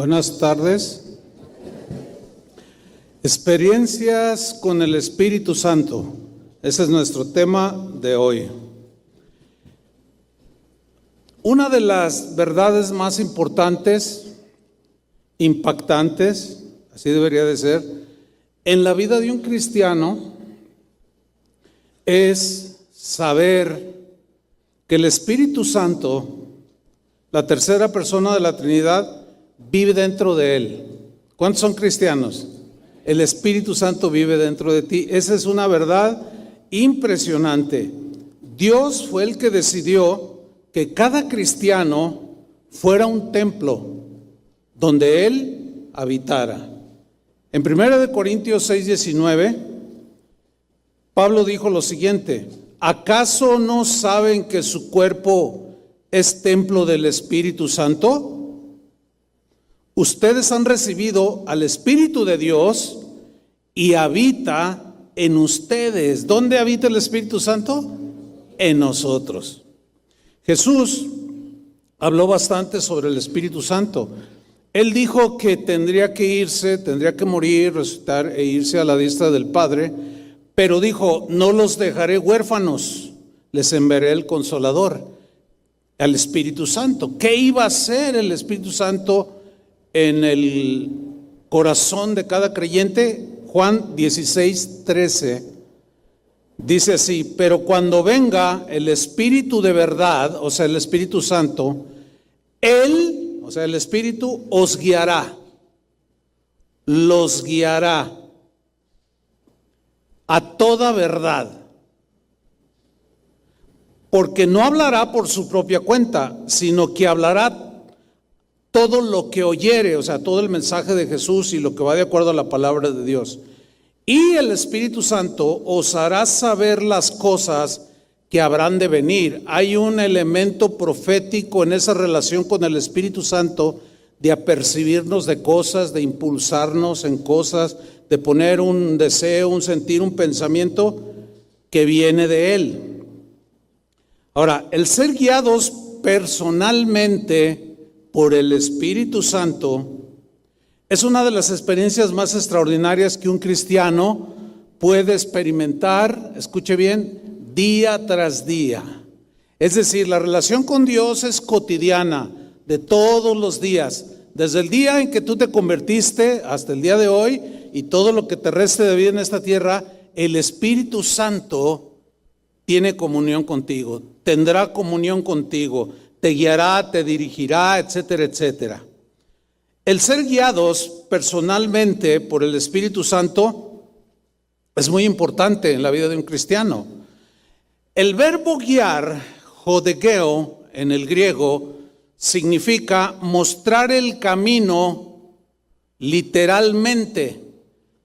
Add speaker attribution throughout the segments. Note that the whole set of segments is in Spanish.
Speaker 1: Buenas tardes. Experiencias con el Espíritu Santo. Ese es nuestro tema de hoy. Una de las verdades más importantes, impactantes, así debería de ser, en la vida de un cristiano es saber que el Espíritu Santo, la tercera persona de la Trinidad, vive dentro de él. ¿Cuántos son cristianos? El Espíritu Santo vive dentro de ti. Esa es una verdad impresionante. Dios fue el que decidió que cada cristiano fuera un templo donde Él habitara. En 1 Corintios 6:19, Pablo dijo lo siguiente: ¿acaso no saben que su cuerpo es templo del Espíritu Santo? Ustedes han recibido al Espíritu de Dios y habita en ustedes. ¿Dónde habita el Espíritu Santo? En nosotros. Jesús habló bastante sobre el Espíritu Santo. Él dijo que tendría que irse, tendría que morir, resucitar e irse a la diestra del Padre, pero dijo: no los dejaré huérfanos, les enviaré el Consolador, al Espíritu Santo. ¿Qué iba a hacer el Espíritu Santo en el corazón de cada creyente? Juan 16:13 dice así: pero cuando venga el Espíritu de verdad, o sea, el Espíritu Santo, Él, o sea, el Espíritu, os guiará, los guiará a toda verdad, porque no hablará por su propia cuenta, sino que hablará todo lo que oyere, o sea, todo el mensaje de Jesús y lo que va de acuerdo a la palabra de Dios. Y el Espíritu Santo os hará saber las cosas que habrán de venir. Hay un elemento profético en esa relación con el Espíritu Santo, de apercibirnos de cosas, de impulsarnos en cosas, de poner un deseo, un sentir, un pensamiento que viene de Él. Ahora, el ser guiados personalmente por el Espíritu Santo es una de las experiencias más extraordinarias que un cristiano puede experimentar, escuche bien, día tras día. Es decir, la relación con Dios es cotidiana, de todos los días, desde el día en que tú te convertiste hasta el día de hoy y todo lo que te reste de vida en esta tierra. El Espíritu Santo tiene comunión contigo, tendrá comunión contigo, te guiará, te dirigirá, etcétera, etcétera. El ser guiados personalmente por el Espíritu Santo es muy importante en la vida de un cristiano. El verbo guiar, jodegeo, en el griego, significa mostrar el camino literalmente,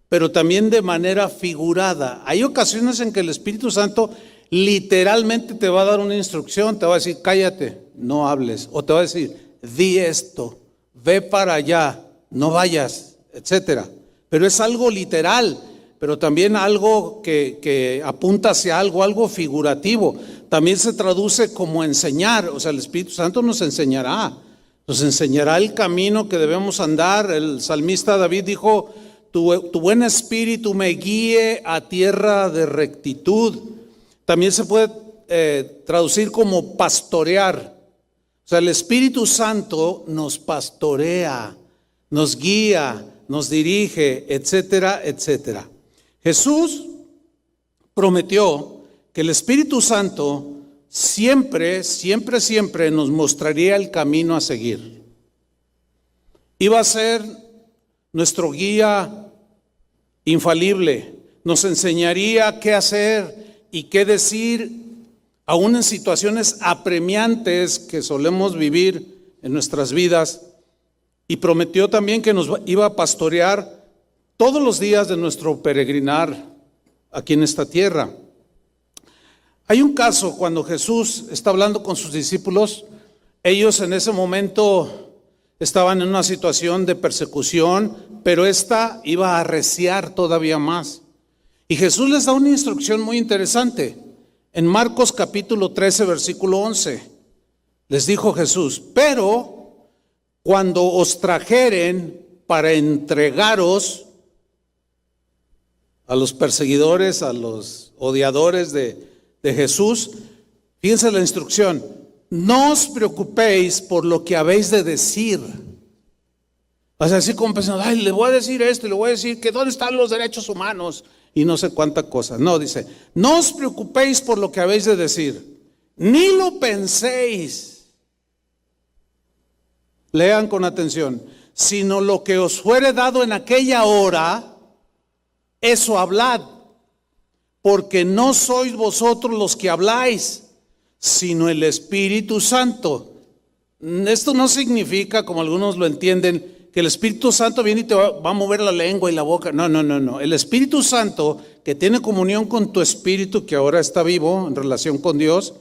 Speaker 1: pero también de manera figurada. Hay ocasiones en que el Espíritu Santo literalmente te va a dar una instrucción, te va a decir: cállate, no hables, o te va a decir: di esto, ve para allá, no vayas, etcétera. Pero es algo literal, pero también algo que apunta hacia algo figurativo. También se traduce como enseñar, o sea, el Espíritu Santo nos enseñará el camino que debemos andar. El salmista David dijo: tu buen espíritu me guíe a tierra de rectitud. También se puede traducir como pastorear. O sea, el Espíritu Santo nos pastorea, nos guía, nos dirige, etcétera, etcétera. Jesús prometió que el Espíritu Santo siempre nos mostraría el camino a seguir. Iba a ser nuestro guía infalible, nos enseñaría qué hacer y qué decir, aún en situaciones apremiantes que solemos vivir en nuestras vidas. Y prometió también que nos iba a pastorear todos los días de nuestro peregrinar aquí en esta tierra. Hay un caso cuando Jesús está hablando con sus discípulos. Ellos en ese momento estaban en una situación de persecución, pero esta iba a arreciar todavía más. Y Jesús les da una instrucción muy interesante. En Marcos capítulo 13, versículo 11, les dijo Jesús: pero cuando os trajeren para entregaros a los perseguidores, a los odiadores de Jesús, fíjense la instrucción: no os preocupéis por lo que habéis de decir. O sea, así como pensando, ay, le voy a decir esto, le voy a decir que dónde están los derechos humanos y no sé cuánta cosa. No, dice, no os preocupéis por lo que habéis de decir, ni lo penséis. Lean con atención. Sino lo que os fuere dado en aquella hora, eso hablad, porque no sois vosotros los que habláis, sino el Espíritu Santo. Esto no significa, como algunos lo entienden, que el Espíritu Santo viene y te va a mover la lengua y la boca. No. El Espíritu Santo, que tiene comunión con tu espíritu, que ahora está vivo en relación con Dios,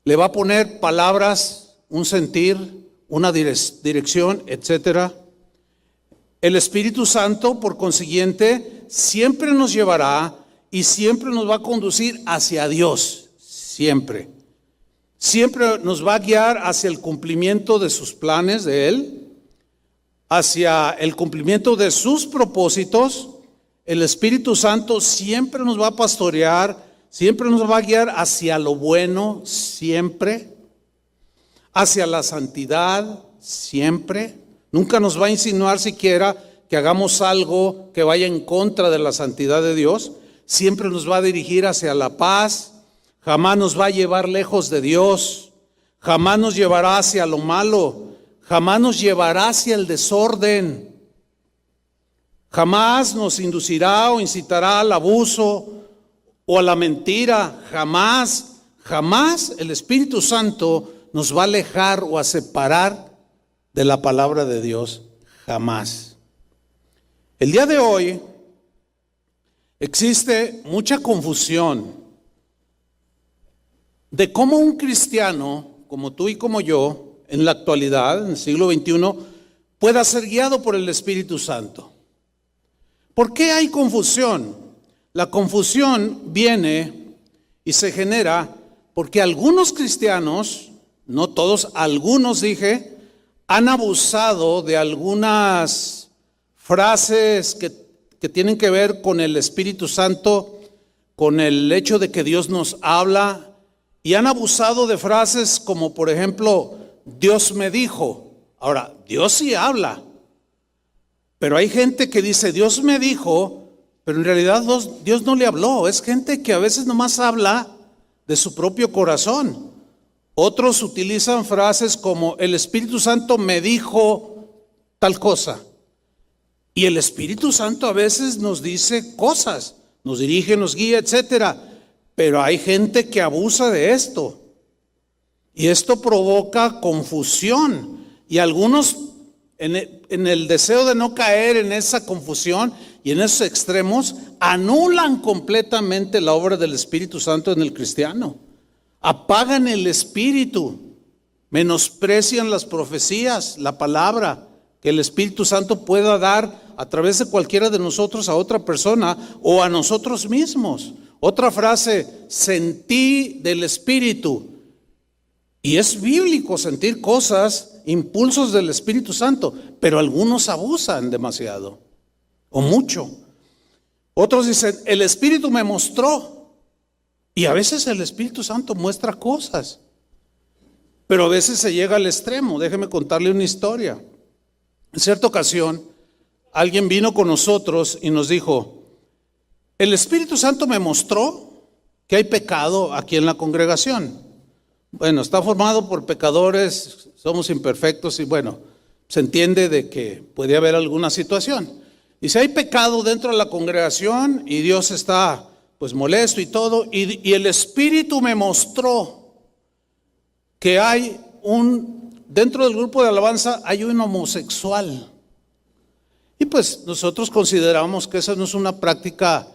Speaker 1: le va a poner palabras, un sentir, una dirección, etcétera. El Espíritu Santo, por consiguiente, siempre nos llevará y siempre nos va a conducir hacia Dios, siempre. Siempre nos va a guiar hacia el cumplimiento de sus planes de Él, hacia el cumplimiento de sus propósitos. El Espíritu Santo siempre nos va a pastorear, siempre nos va a guiar hacia lo bueno, siempre, hacia la santidad, siempre. Nunca nos va a insinuar siquiera que hagamos algo que vaya en contra de la santidad de Dios. Siempre nos va a dirigir hacia la paz. Jamás nos va a llevar lejos de Dios. Jamás nos llevará hacia lo malo. Jamás nos llevará hacia el desorden. Jamás nos inducirá o incitará al abuso o a la mentira. Jamás el Espíritu Santo nos va a alejar o a separar de la palabra de Dios. Jamás. El día de hoy existe mucha confusión de cómo un cristiano, como tú y como yo, en la actualidad, en el siglo XXI, pueda ser guiado por el Espíritu Santo. ¿Por qué hay confusión? La confusión viene y se genera porque algunos cristianos, no todos, algunos dije, han abusado de algunas frases que tienen que ver con el Espíritu Santo, con el hecho de que Dios nos habla, y han abusado de frases como, por ejemplo, Dios me dijo. Ahora, Dios sí habla, pero hay gente que dice Dios me dijo, pero en realidad Dios no le habló. Es gente que a veces nomás habla de su propio corazón. Otros utilizan frases como el Espíritu Santo me dijo tal cosa. Y el Espíritu Santo a veces nos dice cosas, nos dirige, nos guía, etcétera. Pero hay gente que abusa de esto. Y esto provoca confusión. Y algunos, en el deseo de no caer en esa confusión y en esos extremos, anulan completamente la obra del Espíritu Santo en el cristiano. Apagan el Espíritu, menosprecian las profecías, la palabra que el Espíritu Santo pueda dar a través de cualquiera de nosotros a otra persona o a nosotros mismos. Otra frase, sentí del Espíritu. Y es bíblico sentir cosas, impulsos del Espíritu Santo, pero algunos abusan demasiado o mucho. Otros dicen, el Espíritu me mostró. Y a veces el Espíritu Santo muestra cosas, pero a veces se llega al extremo. Déjeme contarle una historia. En cierta ocasión, alguien vino con nosotros y nos dijo, el Espíritu Santo me mostró que hay pecado aquí en la congregación. Bueno, está formado por pecadores, somos imperfectos y bueno, se entiende de que puede haber alguna situación. Dice, hay pecado dentro de la congregación y Dios está pues molesto y todo, y el Espíritu me mostró que hay dentro del grupo de alabanza hay un homosexual. Y pues nosotros consideramos que esa no es una práctica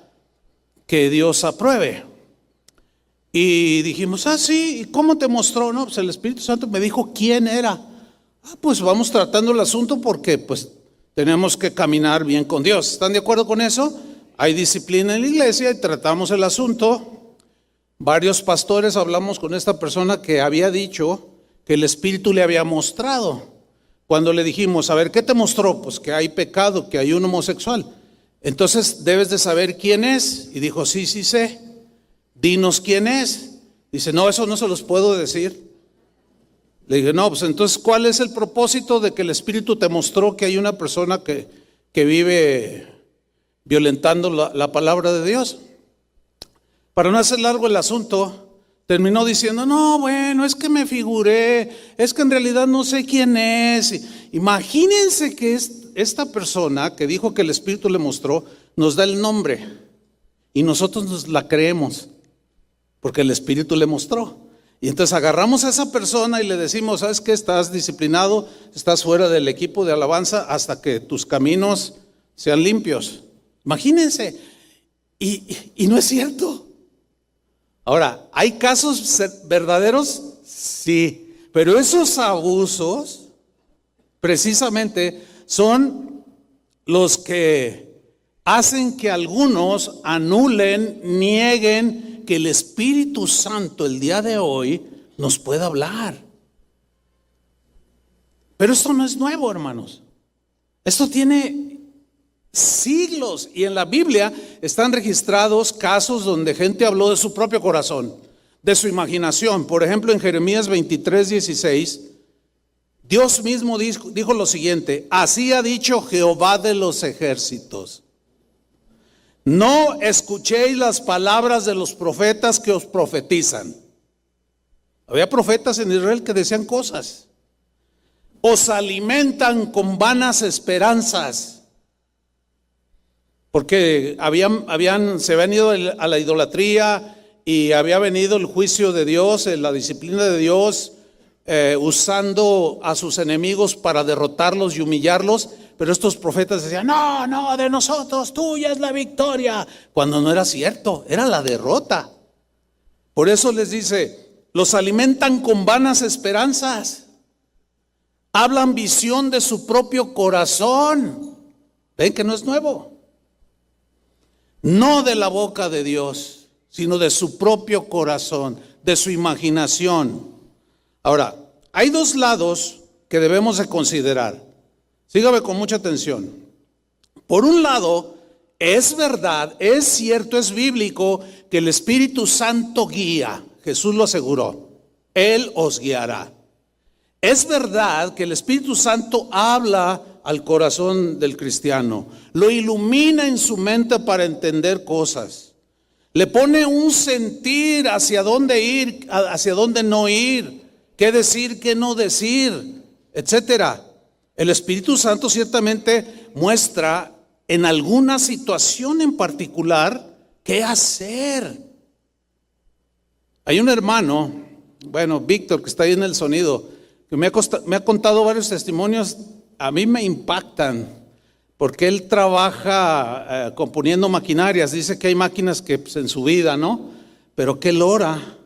Speaker 1: que Dios apruebe. Y dijimos, sí, ¿y cómo te mostró? No, pues el Espíritu Santo me dijo quién era. Pues vamos tratando el asunto porque pues tenemos que caminar bien con Dios. ¿Están de acuerdo con eso? Hay disciplina en la iglesia y tratamos el asunto. Varios pastores hablamos con esta persona que había dicho que el Espíritu le había mostrado. Cuando le dijimos, a ver, ¿qué te mostró? Pues que hay pecado, que hay un homosexual. Entonces debes de saber quién es. Y dijo, sí, sí sé. Dinos quién es. Dice, no, eso no se los puedo decir. Le dije, no, pues entonces, ¿cuál es el propósito de que el Espíritu te mostró que hay una persona que vive violentando la palabra de Dios? Para no hacer largo el asunto, terminó diciendo, no, bueno, es que me figuré, es que en realidad no sé quién es. Imagínense que esta persona que dijo que el Espíritu le mostró, nos da el nombre y nosotros nos la creemos, porque el Espíritu le mostró. Y entonces agarramos a esa persona y le decimos, ¿sabes qué? Estás disciplinado, estás fuera del equipo de alabanza hasta que tus caminos sean limpios. Imagínense, y no es cierto. Ahora, ¿hay casos verdaderos? Sí, pero esos abusos precisamente son los que hacen que algunos anulen, nieguen que el Espíritu Santo el día de hoy nos pueda hablar. Pero esto no es nuevo, hermanos. Esto tiene siglos y en la Biblia están registrados casos donde gente habló de su propio corazón, de su imaginación. Por ejemplo, en Jeremías 23:16, Dios mismo dijo lo siguiente: así ha dicho Jehová de los ejércitos, no escuchéis las palabras de los profetas que os profetizan. Había profetas en Israel que decían cosas. Os alimentan con vanas esperanzas. Porque se habían ido a la idolatría y había venido el juicio de Dios, la disciplina de Dios, usando a sus enemigos para derrotarlos y humillarlos. Pero estos profetas decían, no, de nosotros, tuya es la victoria. Cuando no era cierto, era la derrota. Por eso les dice, los alimentan con vanas esperanzas. Hablan visión de su propio corazón. Ven que no es nuevo. No de la boca de Dios, sino de su propio corazón, de su imaginación. Ahora, hay dos lados que debemos de considerar. Sígame con mucha atención. Por un lado, es verdad, es cierto, es bíblico que el Espíritu Santo guía. Jesús lo aseguró. Él os guiará. Es verdad que el Espíritu Santo habla al corazón del cristiano, lo ilumina en su mente para entender cosas, le pone un sentir hacia dónde ir, hacia dónde no ir, qué decir, qué no decir, etcétera. El Espíritu Santo ciertamente muestra en alguna situación en particular qué hacer. Hay un hermano, Víctor, que está ahí en el sonido, que me ha contado varios testimonios. A mí me impactan, porque él trabaja componiendo maquinarias. Dice que hay máquinas que pues, en su vida, ¿no? Pero que él ora.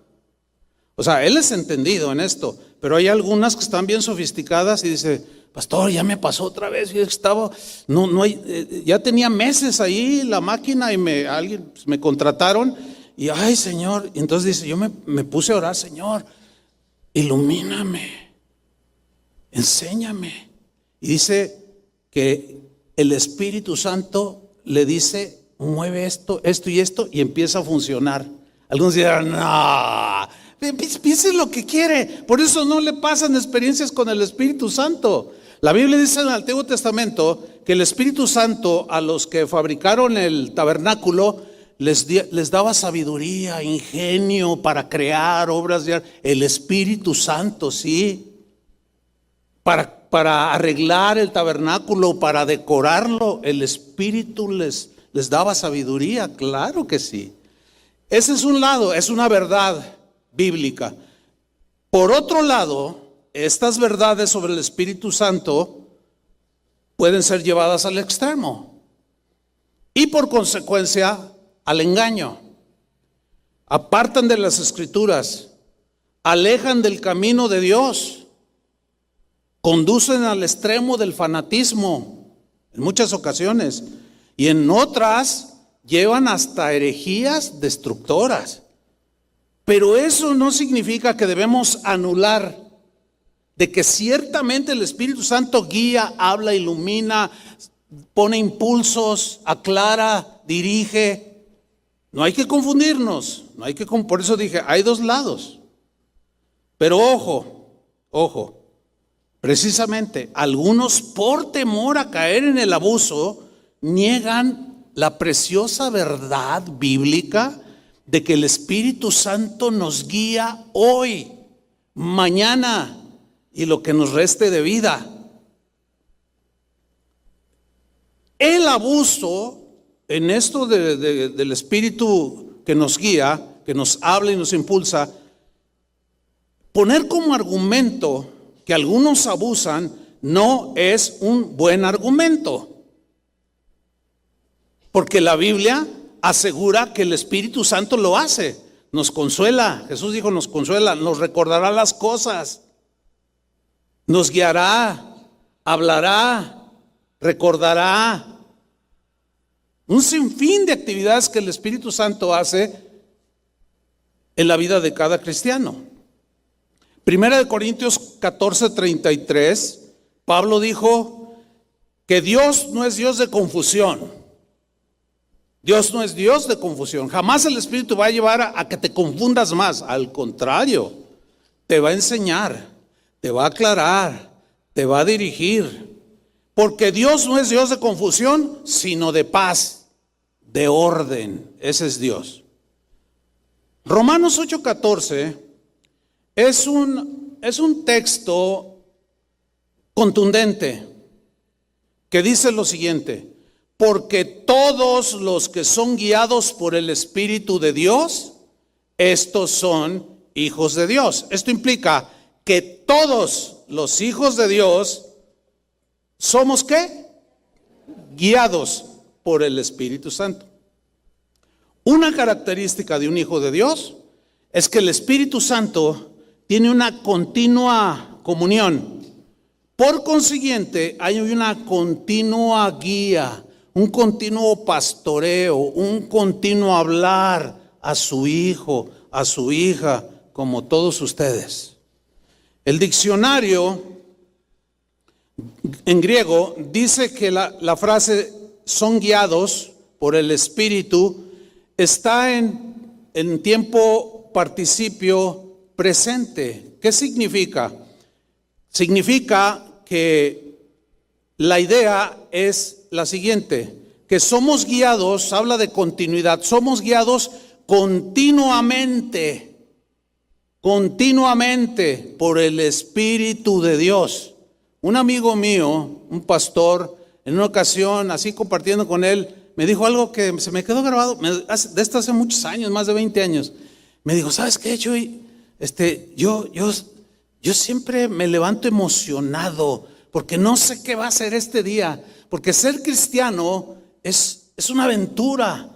Speaker 1: O sea, él es entendido en esto, pero hay algunas que están bien sofisticadas y dice, pastor, ya me pasó otra vez. Yo estaba, ya tenía meses ahí la máquina y me contrataron y ay, Señor. Y entonces dice, yo me puse a orar, Señor, ilumíname, enséñame. Y dice que el Espíritu Santo le dice, mueve esto y esto, y empieza a funcionar. Algunos dirán, no, piense lo que quiere. Por eso no le pasan experiencias con el Espíritu Santo. La Biblia dice en el Antiguo Testamento que el Espíritu Santo a los que fabricaron el tabernáculo les daba sabiduría, ingenio para crear obras de arte. El Espíritu Santo, sí. Para arreglar el tabernáculo, para decorarlo, el Espíritu les daba sabiduría, claro que sí. Ese es un lado, es una verdad bíblica. Por otro lado, estas verdades sobre el Espíritu Santo pueden ser llevadas al extremo y por consecuencia al engaño. Apartan de las Escrituras, alejan del camino de Dios. Conducen al extremo del fanatismo en muchas ocasiones y en otras llevan hasta herejías destructoras. Pero eso no significa que debemos anular de que ciertamente el Espíritu Santo guía, habla, ilumina, pone impulsos, aclara, dirige. No hay que confundirnos, por eso dije, hay dos lados. Pero ojo, precisamente algunos por temor a caer en el abuso niegan la preciosa verdad bíblica de que el Espíritu Santo nos guía hoy, mañana y lo que nos reste de vida. El abuso en esto del Espíritu que nos guía, que nos habla y nos impulsa, poner como argumento que algunos abusan no es un buen argumento. Porque la Biblia asegura que el Espíritu Santo lo hace, nos consuela. Jesús dijo, nos consuela, nos recordará las cosas, nos guiará, hablará, recordará. Un sinfín de actividades que el Espíritu Santo hace en la vida de cada cristiano. Primera de Corintios 14:33, Pablo dijo que Dios no es Dios de confusión. Dios no es Dios de confusión. Jamás el Espíritu va a llevar a que te confundas más. Al contrario, te va a enseñar, te va a aclarar, te va a dirigir. Porque Dios no es Dios de confusión, sino de paz, de orden. Ese es Dios. Romanos 8:14 es un texto contundente que dice lo siguiente: porque todos los que son guiados por el Espíritu de Dios, estos son hijos de Dios. Esto implica que todos los hijos de Dios somos ¿qué? Guiados por el Espíritu Santo. Una característica de un hijo de Dios es que el Espíritu Santo tiene una continua comunión. Por consiguiente, hay una continua guía, un continuo pastoreo, un continuo hablar a su hijo, a su hija, como todos ustedes. El diccionario en griego dice que la frase son guiados por el Espíritu está en tiempo participio presente. ¿Qué significa? Significa que la idea es la siguiente, que somos guiados, habla de continuidad, somos guiados continuamente por el Espíritu de Dios. Un amigo mío, un pastor, en una ocasión, así compartiendo con él, me dijo algo que se me quedó grabado, de esto hace muchos años, más de 20 años. Me dijo, ¿sabes qué, Chuy? Yo siempre me levanto emocionado porque no sé qué va a ser este día, porque ser cristiano es una aventura.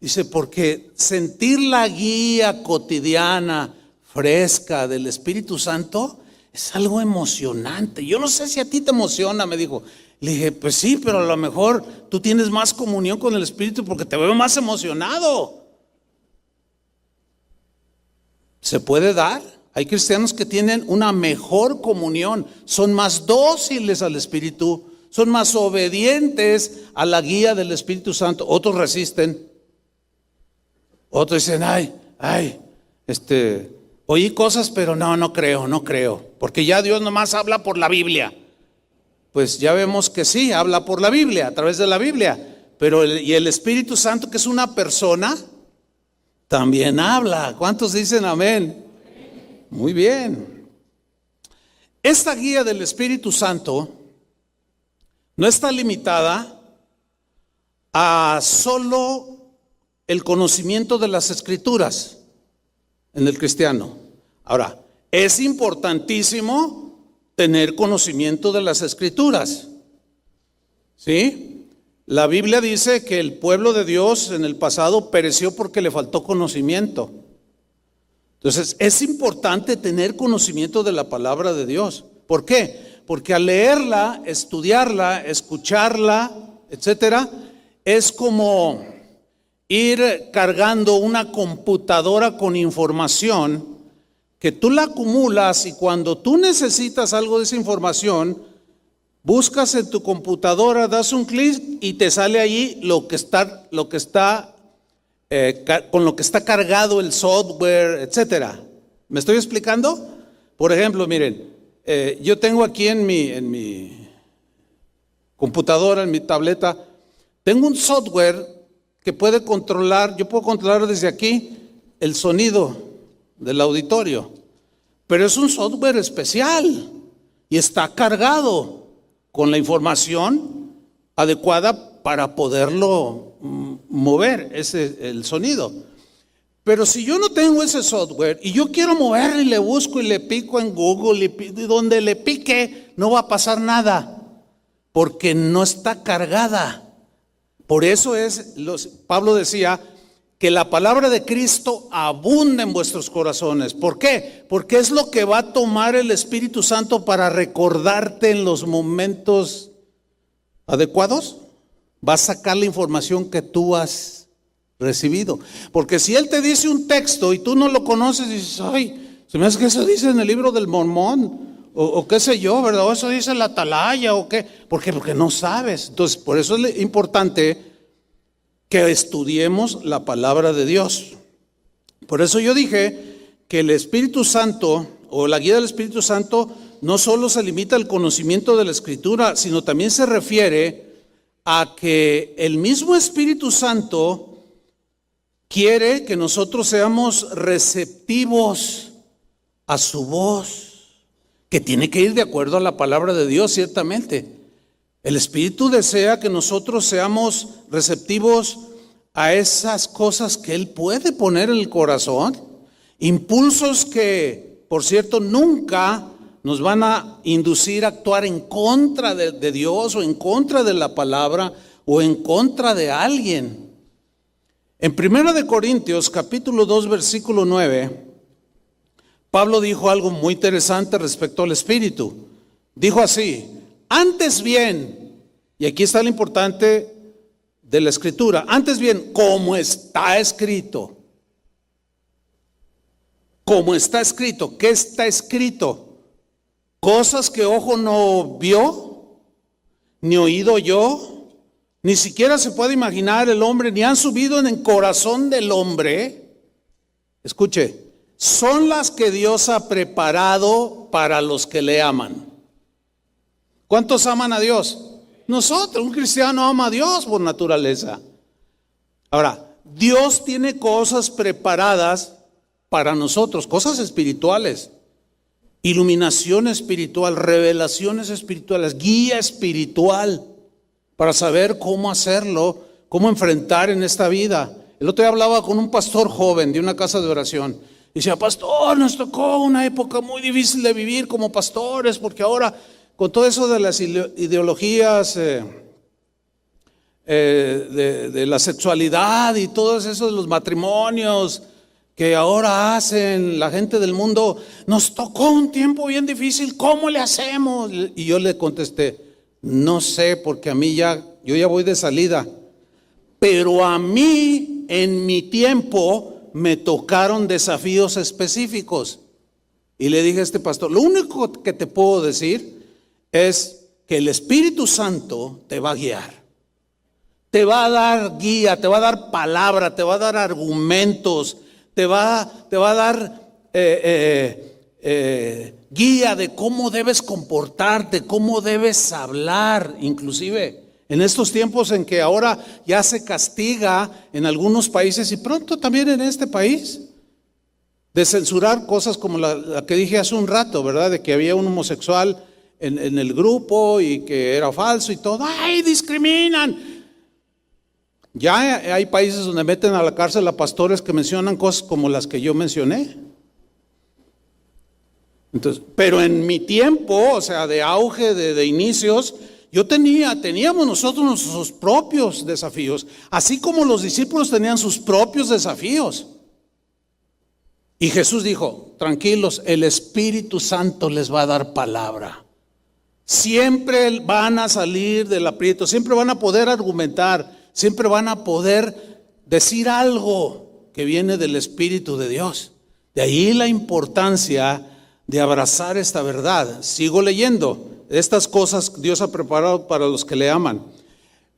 Speaker 1: Dice, porque sentir la guía cotidiana, fresca del Espíritu Santo es algo emocionante. Yo no sé si a ti te emociona, me dijo. Le dije, pues sí, pero a lo mejor tú tienes más comunión con el Espíritu porque te veo más emocionado. ¿Se puede dar? Hay cristianos que tienen una mejor comunión, son más dóciles al Espíritu, son más obedientes a la guía del Espíritu Santo. Otros resisten. Otros dicen, oí cosas, pero no creo, porque ya Dios nomás habla por la Biblia. Pues ya vemos que sí, habla por la Biblia, a través de la Biblia, pero el Espíritu Santo, que es una persona, también habla. ¿Cuántos dicen amén? Muy bien. Esta guía del Espíritu Santo no está limitada a solo el conocimiento de las Escrituras en el cristiano. Ahora, es importantísimo tener conocimiento de las Escrituras. ¿Sí? La Biblia dice que el pueblo de Dios en el pasado pereció porque le faltó conocimiento. Entonces, es importante tener conocimiento de la palabra de Dios. ¿Por qué? Porque al leerla, estudiarla, escucharla, etcétera, es como ir cargando una computadora con información que tú la acumulas y cuando tú necesitas algo de esa información, buscas en tu computadora, das un clic y te sale allí con lo que está cargado el software, etcétera. ¿Me estoy explicando? Por ejemplo, miren, yo tengo aquí en mi computadora, en mi tableta, tengo un software que puede controlar, yo puedo controlar desde aquí el sonido del auditorio, pero es un software especial y está cargado con la información adecuada para poderlo mover el sonido. Pero si yo no tengo ese software y yo quiero moverlo y le busco y le pico en Google y donde le pique no va a pasar nada porque no está cargada. Por eso Pablo decía que la palabra de Cristo abunda en vuestros corazones. ¿Por qué? Porque es lo que va a tomar el Espíritu Santo para recordarte en los momentos adecuados. Va a sacar la información que tú has recibido. Porque si Él te dice un texto y tú no lo conoces y dices, ay, se me hace que eso dice en el libro del Mormón. O qué sé yo, ¿verdad? O eso dice la atalaya o qué. ¿Por qué? Porque no sabes. Entonces, por eso es importante que estudiemos la palabra de Dios. Por eso yo dije que el Espíritu Santo o la guía del Espíritu Santo no solo se limita al conocimiento de la Escritura, sino también se refiere a que el mismo Espíritu Santo quiere que nosotros seamos receptivos a su voz, que tiene que ir de acuerdo a la palabra de Dios, ciertamente. El Espíritu desea que nosotros seamos receptivos a esas cosas que Él puede poner en el corazón, impulsos que, por cierto, nunca nos van a inducir a actuar en contra de Dios o en contra de la palabra o en contra de alguien. En 1 Corintios capítulo 2 versículo 9, Pablo dijo algo muy interesante respecto al Espíritu. Dijo así: antes bien, y aquí está lo importante de la Escritura, antes bien, como está escrito. Como está escrito. ¿Qué está escrito? Cosas que ojo no vio, ni oído yo, ni siquiera se puede imaginar el hombre, ni han subido en el corazón del hombre. Escuche, son las que Dios ha preparado para los que le aman. ¿Cuántos aman a Dios? Nosotros, un cristiano ama a Dios por naturaleza. Ahora, Dios tiene cosas preparadas para nosotros, cosas espirituales, iluminación espiritual, revelaciones espirituales, guía espiritual para saber cómo hacerlo, cómo enfrentar en esta vida. El otro día hablaba con un pastor joven de una casa de oración. Y decía, pastor, nos tocó una época muy difícil de vivir como pastores, porque ahora con todo eso de las ideologías de la sexualidad y todo eso de los matrimonios que ahora hacen la gente del mundo, nos tocó un tiempo bien difícil, ¿cómo le hacemos? Y yo le contesté, no sé, porque yo ya voy de salida, pero a mí en mi tiempo me tocaron desafíos específicos. Y le dije a este pastor, lo único que te puedo decir es que el Espíritu Santo te va a guiar. Te va a dar guía, te va a dar palabra, te va a dar argumentos, te va a dar guía de cómo debes comportarte, cómo debes hablar, inclusive en estos tiempos en que ahora ya se castiga en algunos países y pronto también en este país, de censurar cosas como la que dije hace un rato, ¿verdad? De que había un homosexual en el grupo y que era falso y todo. ¡Ay, discriminan! Ya hay países donde meten a la cárcel a pastores que mencionan cosas como las que yo mencioné. Entonces, pero en mi tiempo, o sea, de auge, de inicios, teníamos nosotros nuestros propios desafíos, así como los discípulos tenían sus propios desafíos. Y Jesús dijo, tranquilos, el Espíritu Santo les va a dar palabra. Siempre van a salir del aprieto, siempre van a poder argumentar, siempre van a poder decir algo que viene del Espíritu de Dios. De ahí la importancia de abrazar esta verdad. Sigo leyendo. Estas cosas Dios ha preparado para los que le aman.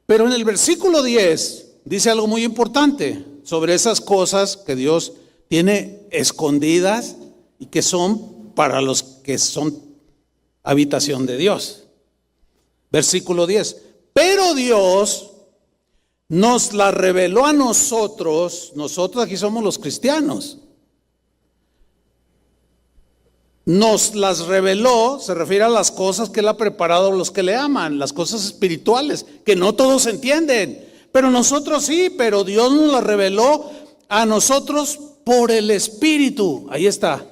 Speaker 1: Pero en el versículo 10 dice algo muy importante sobre esas cosas que Dios tiene escondidas y que son para los que son habitación de Dios. Versículo 10. Pero Dios nos la reveló a nosotros aquí somos los cristianos. Nos las reveló, se refiere a las cosas que Él ha preparado a los que le aman, las cosas espirituales, que no todos entienden, pero nosotros sí, pero Dios nos las reveló a nosotros por el Espíritu. Ahí está.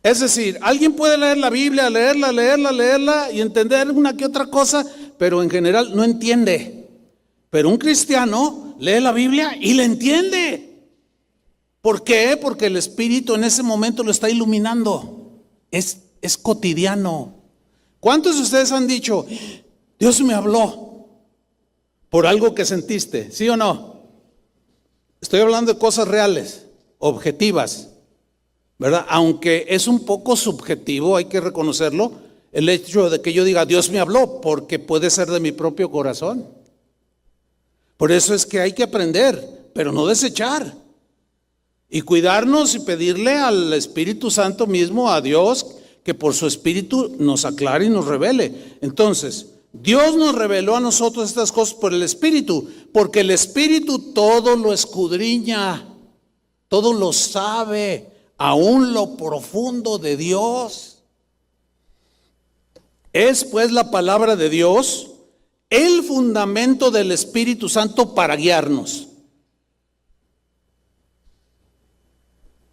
Speaker 1: Es decir, alguien puede leer la Biblia, leerla y entender una que otra cosa, pero en general no entiende. Pero un cristiano lee la Biblia y la entiende. ¿Por qué? Porque el Espíritu en ese momento lo está iluminando. Es cotidiano. ¿Cuántos de ustedes han dicho, Dios me habló por algo que sentiste? ¿Sí o no? Estoy hablando de cosas reales, objetivas, ¿verdad? Aunque es un poco subjetivo, hay que reconocerlo, el hecho de que yo diga, Dios me habló, porque puede ser de mi propio corazón. Por eso es que hay que aprender, pero no desechar. Y cuidarnos y pedirle al Espíritu Santo mismo, a Dios, que por su Espíritu nos aclare y nos revele. Entonces, Dios nos reveló a nosotros estas cosas por el Espíritu, porque el Espíritu todo lo escudriña, todo lo sabe, aún lo profundo de Dios. Es pues la palabra de Dios el fundamento del Espíritu Santo para guiarnos.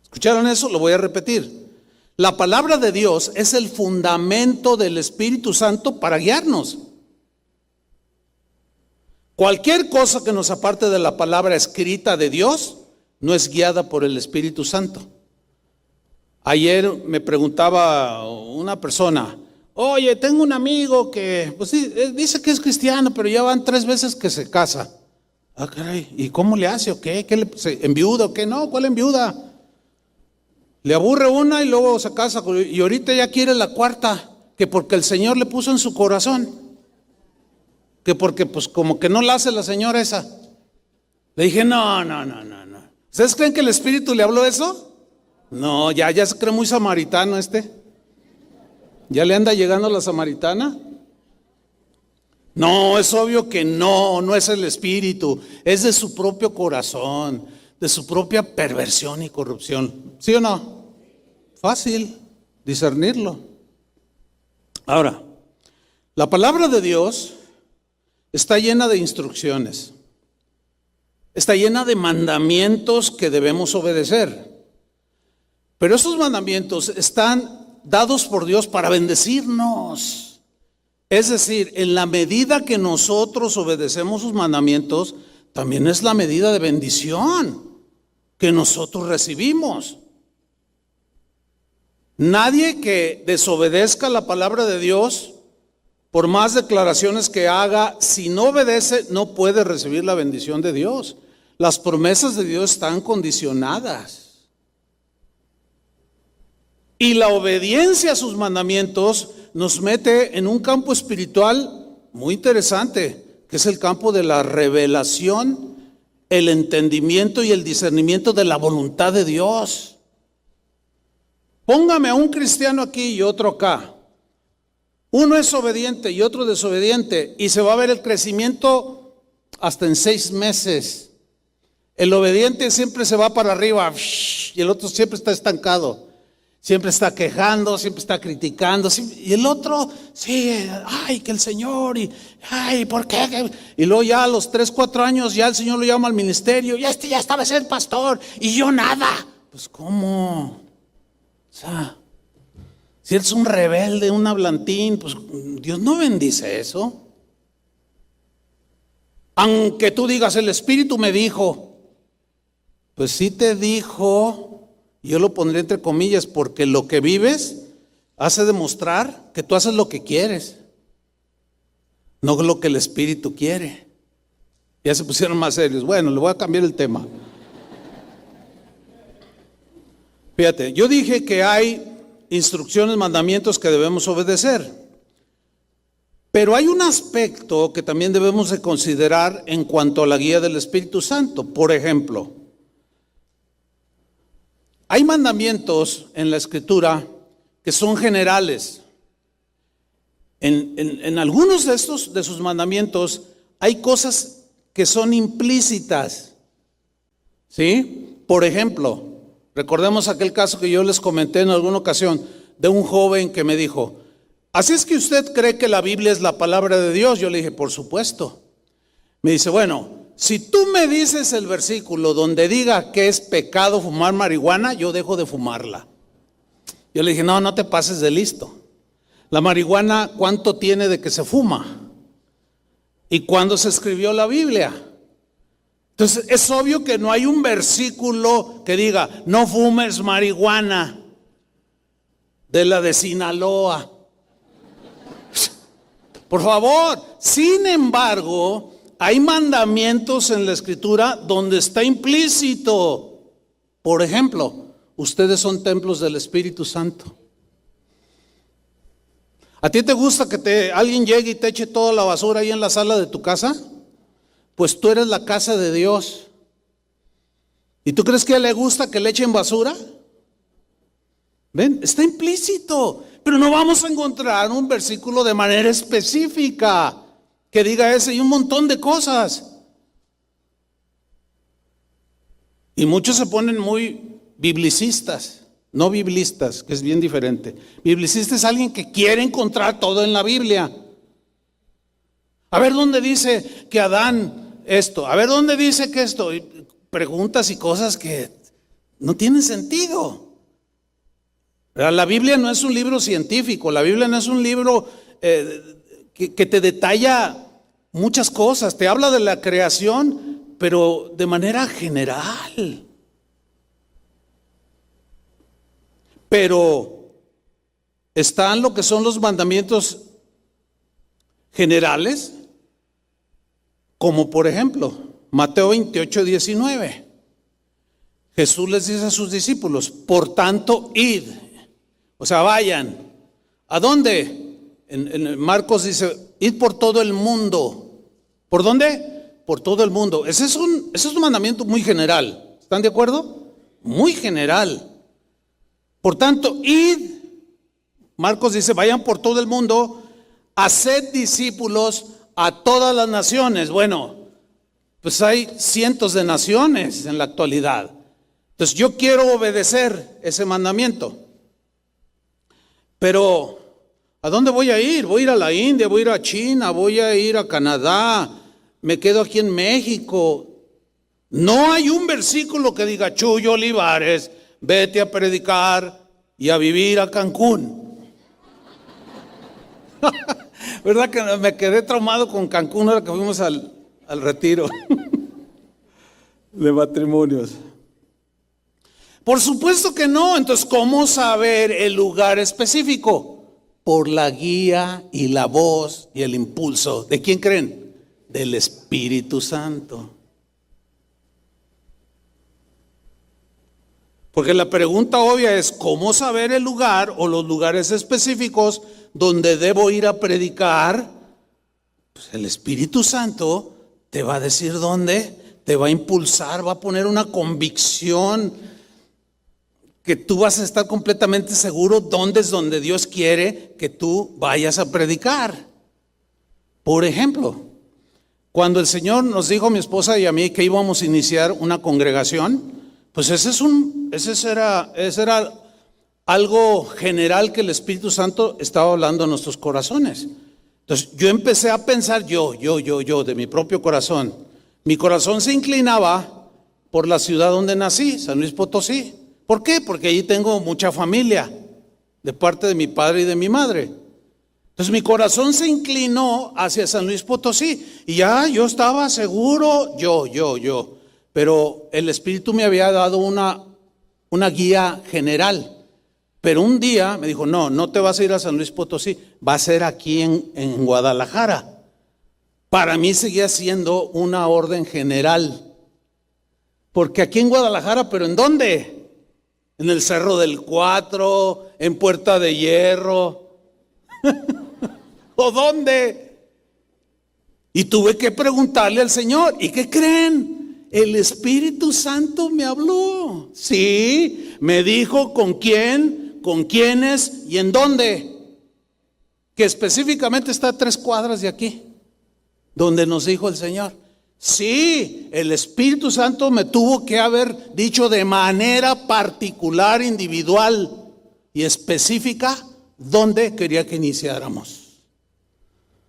Speaker 1: ¿Escucharon eso? Lo voy a repetir. La palabra de Dios es el fundamento del Espíritu Santo para guiarnos. Cualquier cosa que nos aparte de la palabra escrita de Dios no es guiada por el Espíritu Santo. Ayer me preguntaba una persona, oye, tengo un amigo que pues sí, dice que es cristiano, pero ya van 3 veces que se casa. Ah, caray, ¿y cómo le hace o qué? ¿Se enviuda o qué? No, ¿cuál enviuda? Le aburre una y luego se casa y ahorita ya quiere la cuarta, que porque el Señor le puso en su corazón, que porque pues como que no la hace la señora esa. Le dije, no. ¿Ustedes creen que el Espíritu le habló eso? No, ya se cree muy samaritano este. ¿Ya le anda llegando la samaritana? No, es obvio que no es el Espíritu, es de su propio corazón, de su propia perversión y corrupción. ¿Sí o no? Fácil discernirlo. Ahora, la palabra de Dios está llena de instrucciones. Está llena de mandamientos que debemos obedecer. Pero esos mandamientos están dados por Dios para bendecirnos. Es decir, en la medida que nosotros obedecemos sus mandamientos, también es la medida de bendición que nosotros recibimos. Nadie que desobedezca la palabra de Dios, por más declaraciones que haga, si no obedece, no puede recibir la bendición de Dios. Las promesas de Dios están condicionadas. Y la obediencia a sus mandamientos nos mete en un campo espiritual muy interesante, que es el campo de la revelación, el entendimiento y el discernimiento de la voluntad de Dios. Póngame a un cristiano aquí y otro acá. Uno es obediente y otro desobediente, y se va a ver el crecimiento hasta en 6 meses. El obediente siempre se va para arriba y el otro siempre está estancado. Siempre está quejando, siempre está criticando. Y el otro, sí, ay, que el Señor, y ay, ¿por qué? Y luego ya a los 3, 4 años ya el Señor lo llama al ministerio, y ya estaba ser pastor, y yo nada. Pues ¿cómo? O sea, si él es un rebelde, un hablantín, pues Dios no bendice eso. Aunque tú digas, el Espíritu me dijo, pues sí te dijo. Yo lo pondré entre comillas, porque lo que vives hace demostrar que tú haces lo que quieres, no lo que el Espíritu quiere. Ya se pusieron más serios. Bueno, le voy a cambiar el tema. Fíjate, yo dije que hay instrucciones, mandamientos que debemos obedecer. Pero hay un aspecto que también debemos de considerar en cuanto a la guía del Espíritu Santo. Por ejemplo, hay mandamientos en la Escritura que son generales. En algunos de sus mandamientos hay cosas que son implícitas. ¿Sí? Por ejemplo, recordemos aquel caso que yo les comenté en alguna ocasión de un joven que me dijo: ¿así es que usted cree que la Biblia es la palabra de Dios? Yo le dije, por supuesto. Me dice, bueno, si tú me dices el versículo donde diga que es pecado fumar marihuana, yo dejo de fumarla. Yo le dije, no, no te pases de listo. La marihuana, ¿cuánto tiene de que se fuma? ¿Y cuándo se escribió la Biblia? Entonces, es obvio que no hay un versículo que diga, no fumes marihuana de la de Sinaloa. Por favor. Sin embargo, hay mandamientos en la Escritura donde está implícito. Por ejemplo, ustedes son templos del Espíritu Santo. ¿A ti te gusta que alguien llegue y te eche toda la basura ahí en la sala de tu casa? Pues tú eres la casa de Dios. ¿Y tú crees que a él le gusta que le echen basura? ¿Ven? Está implícito. Pero no vamos a encontrar un versículo de manera específica que diga ese y un montón de cosas. Y muchos se ponen muy biblicistas. No biblistas, que es bien diferente. Biblicista es alguien que quiere encontrar todo en la Biblia. A ver dónde dice que Adán esto, a ver dónde dice que esto. Y preguntas y cosas que no tienen sentido. La Biblia no es un libro científico, la Biblia no es un libro que te detalla muchas cosas. Te habla de la creación, pero de manera general. Pero están lo que son los mandamientos generales, como por ejemplo, Mateo 28:19. Jesús les dice a sus discípulos, por tanto, id. O sea, vayan. ¿A dónde? En Marcos dice, id por todo el mundo. ¿Por dónde? Por todo el mundo. Ese es un mandamiento muy general. ¿Están de acuerdo? Muy general. Por tanto, id, Marcos dice, vayan por todo el mundo, haced discípulos a todas las naciones. Bueno, pues hay cientos de naciones en la actualidad. Entonces yo quiero obedecer ese mandamiento. Pero, ¿a dónde voy a ir? Voy a ir a la India, voy a ir a China, voy a ir a Canadá, me quedo aquí en México. No hay un versículo que diga, Chuyo Olivares, vete a predicar y a vivir a Cancún. ¿Verdad que me quedé traumado con Cancún ahora que fuimos al retiro de matrimonios? Por supuesto que no. Entonces, ¿cómo saber el lugar específico? Por la guía y la voz y el impulso. ¿De quién creen? Del Espíritu Santo. Porque la pregunta obvia es, ¿cómo saber el lugar o los lugares específicos donde debo ir a predicar? Pues el Espíritu Santo te va a decir dónde, te va a impulsar, va a poner una convicción que tú vas a estar completamente seguro dónde es donde Dios quiere que tú vayas a predicar. Por ejemplo, cuando el Señor nos dijo a mi esposa y a mí que íbamos a iniciar una congregación, pues ese era algo general que el Espíritu Santo estaba hablando a nuestros corazones. Entonces yo empecé a pensar yo, de mi propio corazón. Mi corazón se inclinaba por la ciudad donde nací, San Luis Potosí. ¿Por qué? Porque allí tengo mucha familia, de parte de mi padre y de mi madre. Entonces mi corazón se inclinó hacia San Luis Potosí. Y ya yo estaba seguro, pero el Espíritu me había dado una guía general. Pero un día me dijo, no te vas a ir a San Luis Potosí, va a ser aquí en Guadalajara. para mí seguía siendo una orden general. Porque aquí en Guadalajara, ¿pero en dónde? En el Cerro del Cuatro, en Puerta de Hierro. ¿O dónde? Y tuve que preguntarle al Señor. ¿Y qué creen? El Espíritu Santo me habló. Sí, me dijo con quién, con quiénes y en dónde. Que específicamente está a 3 cuadras de aquí, donde nos dijo el Señor. Sí, el Espíritu Santo me tuvo que haber dicho de manera particular, individual y específica dónde quería que iniciáramos.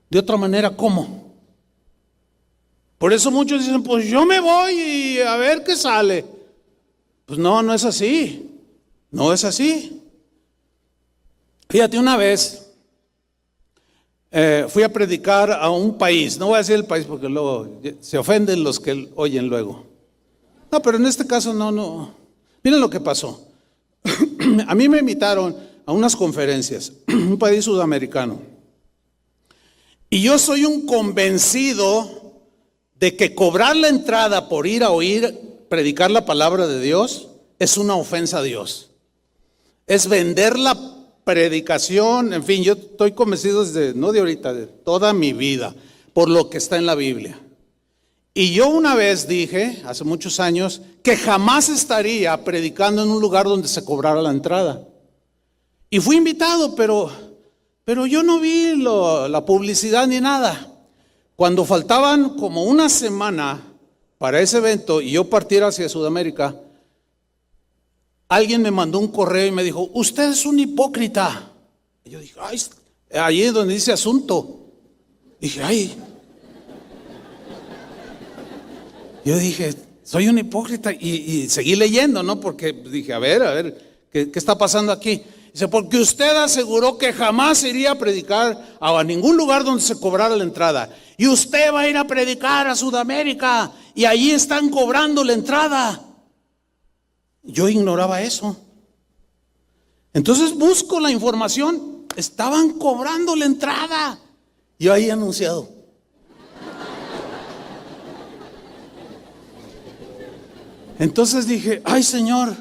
Speaker 1: De otra manera, ¿cómo? Por eso muchos dicen, pues yo me voy y a ver qué sale. Pues no, no es así. No es así. Fíjate, una vez fui a predicar a un país. No voy a decir el país porque luego se ofenden los que oyen luego. No, pero en este caso no. Miren lo que pasó. A mí me invitaron a unas conferencias, un país sudamericano. Y yo soy un convencido de que cobrar la entrada por ir a oír predicar la palabra de Dios es una ofensa a Dios. Es vender la predicación, en fin, yo estoy convencido desde, no de ahorita, de toda mi vida, por lo que está en la Biblia. Y yo una vez dije, hace muchos años, que jamás estaría predicando en un lugar donde se cobrara la entrada. Y fui invitado, pero yo no vi la publicidad ni nada. Cuando faltaban como una semana para ese evento y yo partiera hacia Sudamérica, alguien me mandó un correo y me dijo, usted es un hipócrita. Y yo dije, ay, ahí es donde dice asunto. Dije, ay. Yo dije, soy un hipócrita. Y seguí leyendo, ¿no? Porque dije, a ver, ¿qué está pasando aquí? Dice, porque usted aseguró que jamás iría a predicar a ningún lugar donde se cobrara la entrada. Y usted va a ir a predicar a Sudamérica y allí están cobrando la entrada. Yo ignoraba eso. Entonces busco la información. Estaban cobrando la entrada. Yo ahí anunciado. Entonces dije, ay Señor,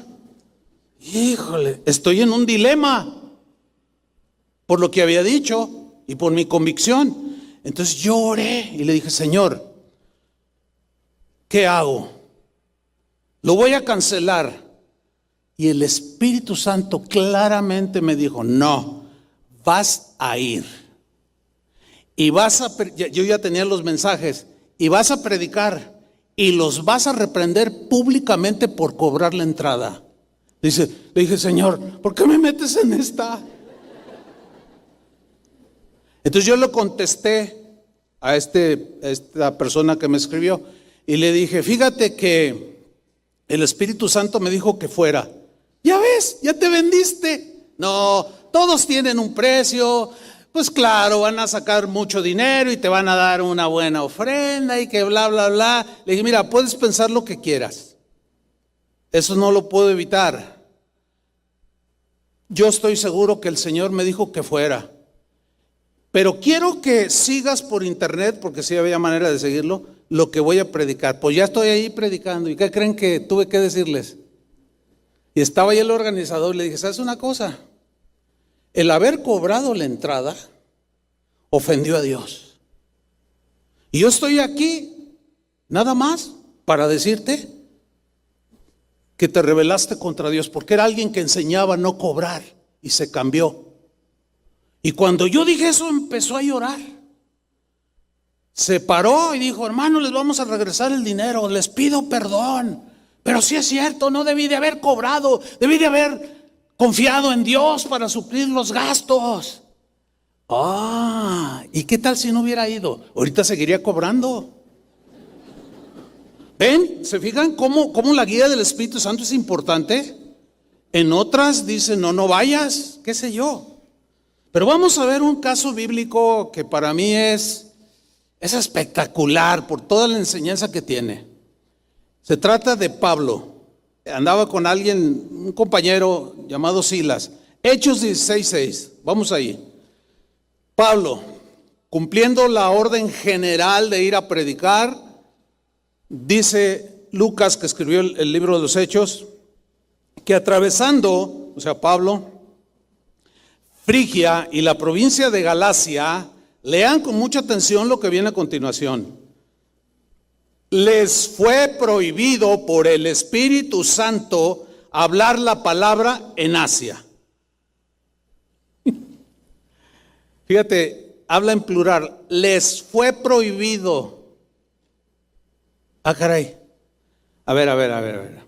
Speaker 1: híjole, estoy en un dilema por lo que había dicho y por mi convicción. Entonces yo oré y le dije, Señor, ¿qué hago? Lo voy a cancelar. Y el Espíritu Santo claramente me dijo, no, vas a ir. Y yo ya tenía los mensajes, y vas a predicar, y los vas a reprender públicamente por cobrar la entrada. Le dije, Señor, ¿por qué me metes en esta? Entonces yo le contesté a esta persona que me escribió, y le dije, fíjate que el Espíritu Santo me dijo que fuera. Ya ves, ya te vendiste. No, todos tienen un precio. Pues claro, van a sacar mucho dinero y te van a dar una buena ofrenda y que bla, bla, bla. Le dije, mira, puedes pensar lo que quieras. Eso no lo puedo evitar. Yo estoy seguro que el Señor me dijo que fuera. Pero quiero que sigas por internet, porque sí había manera de seguirlo, lo que voy a predicar. Pues ya estoy ahí predicando. ¿Y qué creen que tuve que decirles? Y estaba ahí el organizador y le dije, ¿sabes una cosa? El haber cobrado la entrada ofendió a Dios. Y yo estoy aquí nada más para decirte que te rebelaste contra Dios, porque era alguien que enseñaba a no cobrar y se cambió. Y cuando yo dije eso empezó a llorar. Se paró y dijo, hermano, les vamos a regresar el dinero, les pido perdón. Pero sí es cierto, no debí de haber cobrado, debí de haber confiado en Dios para suplir los gastos. ¿Y qué tal si no hubiera ido? Ahorita seguiría cobrando. ¿Ven? ¿Se fijan cómo la guía del Espíritu Santo es importante? En otras dice, no vayas, qué sé yo. Pero vamos a ver un caso bíblico que para mí es espectacular por toda la enseñanza que tiene. Se trata de Pablo. Andaba con alguien, un compañero llamado Silas. Hechos 16:6. Vamos ahí. Pablo, cumpliendo la orden general de ir a predicar, dice Lucas, que escribió el libro de los Hechos, que atravesando, o sea, Pablo, Frigia y la provincia de Galacia, lean con mucha atención lo que viene a continuación. Les fue prohibido por el Espíritu Santo hablar la palabra en Asia. Fíjate, habla en plural. Les fue prohibido. Ah, caray. A ver.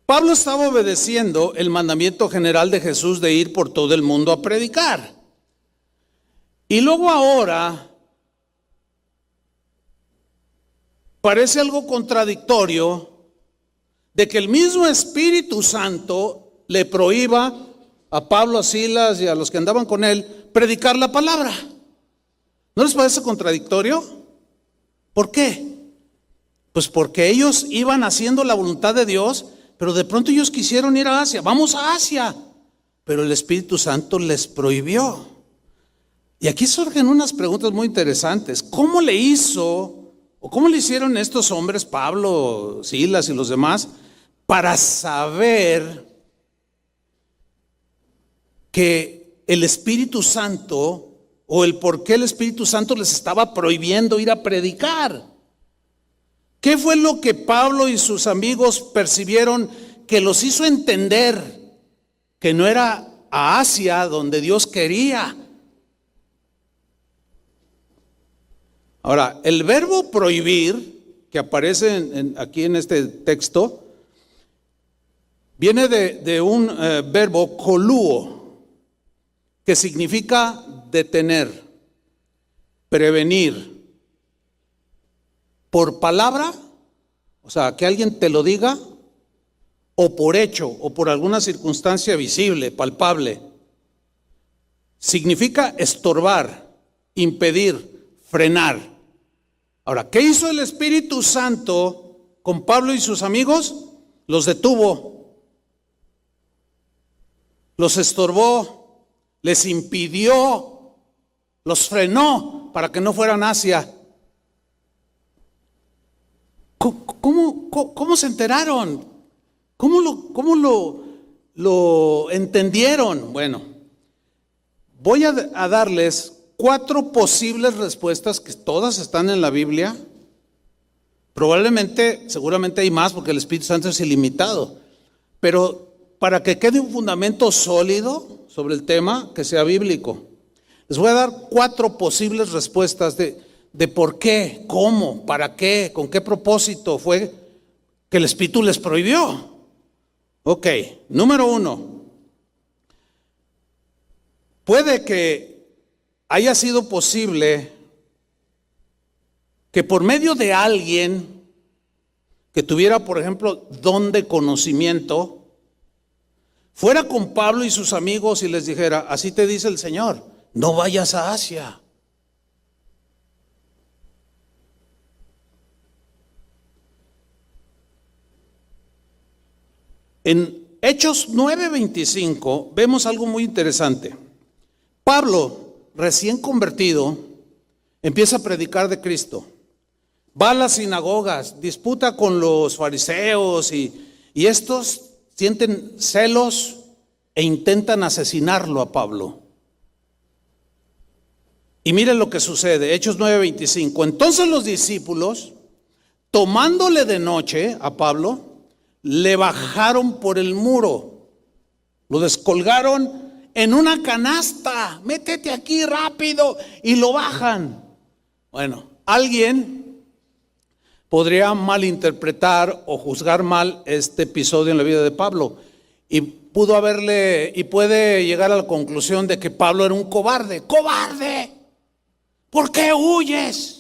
Speaker 1: Pablo estaba obedeciendo el mandamiento general de Jesús de ir por todo el mundo a predicar. Y luego ahora parece algo contradictorio de que el mismo Espíritu Santo le prohíba a Pablo, a Silas y a los que andaban con él predicar la palabra. ¿No les parece contradictorio? ¿Por qué? Pues porque ellos iban haciendo la voluntad de Dios, pero de pronto ellos quisieron ir a Asia. Vamos a Asia. Pero el Espíritu Santo les prohibió. Y aquí surgen unas preguntas muy interesantes. ¿Cómo le hizo, o cómo le hicieron estos hombres, Pablo, Silas y los demás, para saber que el Espíritu Santo, o el por qué el Espíritu Santo les estaba prohibiendo ir a predicar? ¿Qué fue lo que Pablo y sus amigos percibieron que los hizo entender que no era a Asia donde Dios quería? Ahora, el verbo prohibir, que aparece aquí en este texto, viene de un verbo koluo, que significa detener, prevenir. Por palabra, o sea, que alguien te lo diga, o por hecho, o por alguna circunstancia visible, palpable. Significa estorbar, impedir, frenar. Ahora, ¿qué hizo el Espíritu Santo con Pablo y sus amigos? Los detuvo, los estorbó, les impidió, los frenó para que no fueran hacia. ¿Cómo se enteraron? ¿Cómo lo entendieron? Bueno, voy a darles 4 posibles respuestas que todas están en la Biblia. Seguramente hay más porque el Espíritu Santo es ilimitado. Pero para que quede un fundamento sólido sobre el tema, que sea bíblico, les voy a dar 4 posibles respuestas de por qué, cómo, para qué, con qué propósito fue que el Espíritu les prohibió. Ok, número 1. Puede que haya sido posible que por medio de alguien que tuviera, por ejemplo, don de conocimiento, fuera con Pablo y sus amigos y les dijera: así te dice el Señor, no vayas a Asia. En Hechos 9:25 vemos algo muy interesante. Pablo, recién convertido, empieza a predicar de Cristo. Va a las sinagogas, disputa con los fariseos y estos sienten celos e intentan asesinarlo a Pablo. Y miren lo que sucede, Hechos 9:25. Entonces los discípulos, tomándole de noche a Pablo, le bajaron por el muro, lo descolgaron en una canasta, métete aquí rápido, y lo bajan. Bueno, alguien podría malinterpretar o juzgar mal este episodio en la vida de Pablo y puede llegar a la conclusión de que Pablo era un cobarde. ¡Cobarde! ¿Por qué huyes?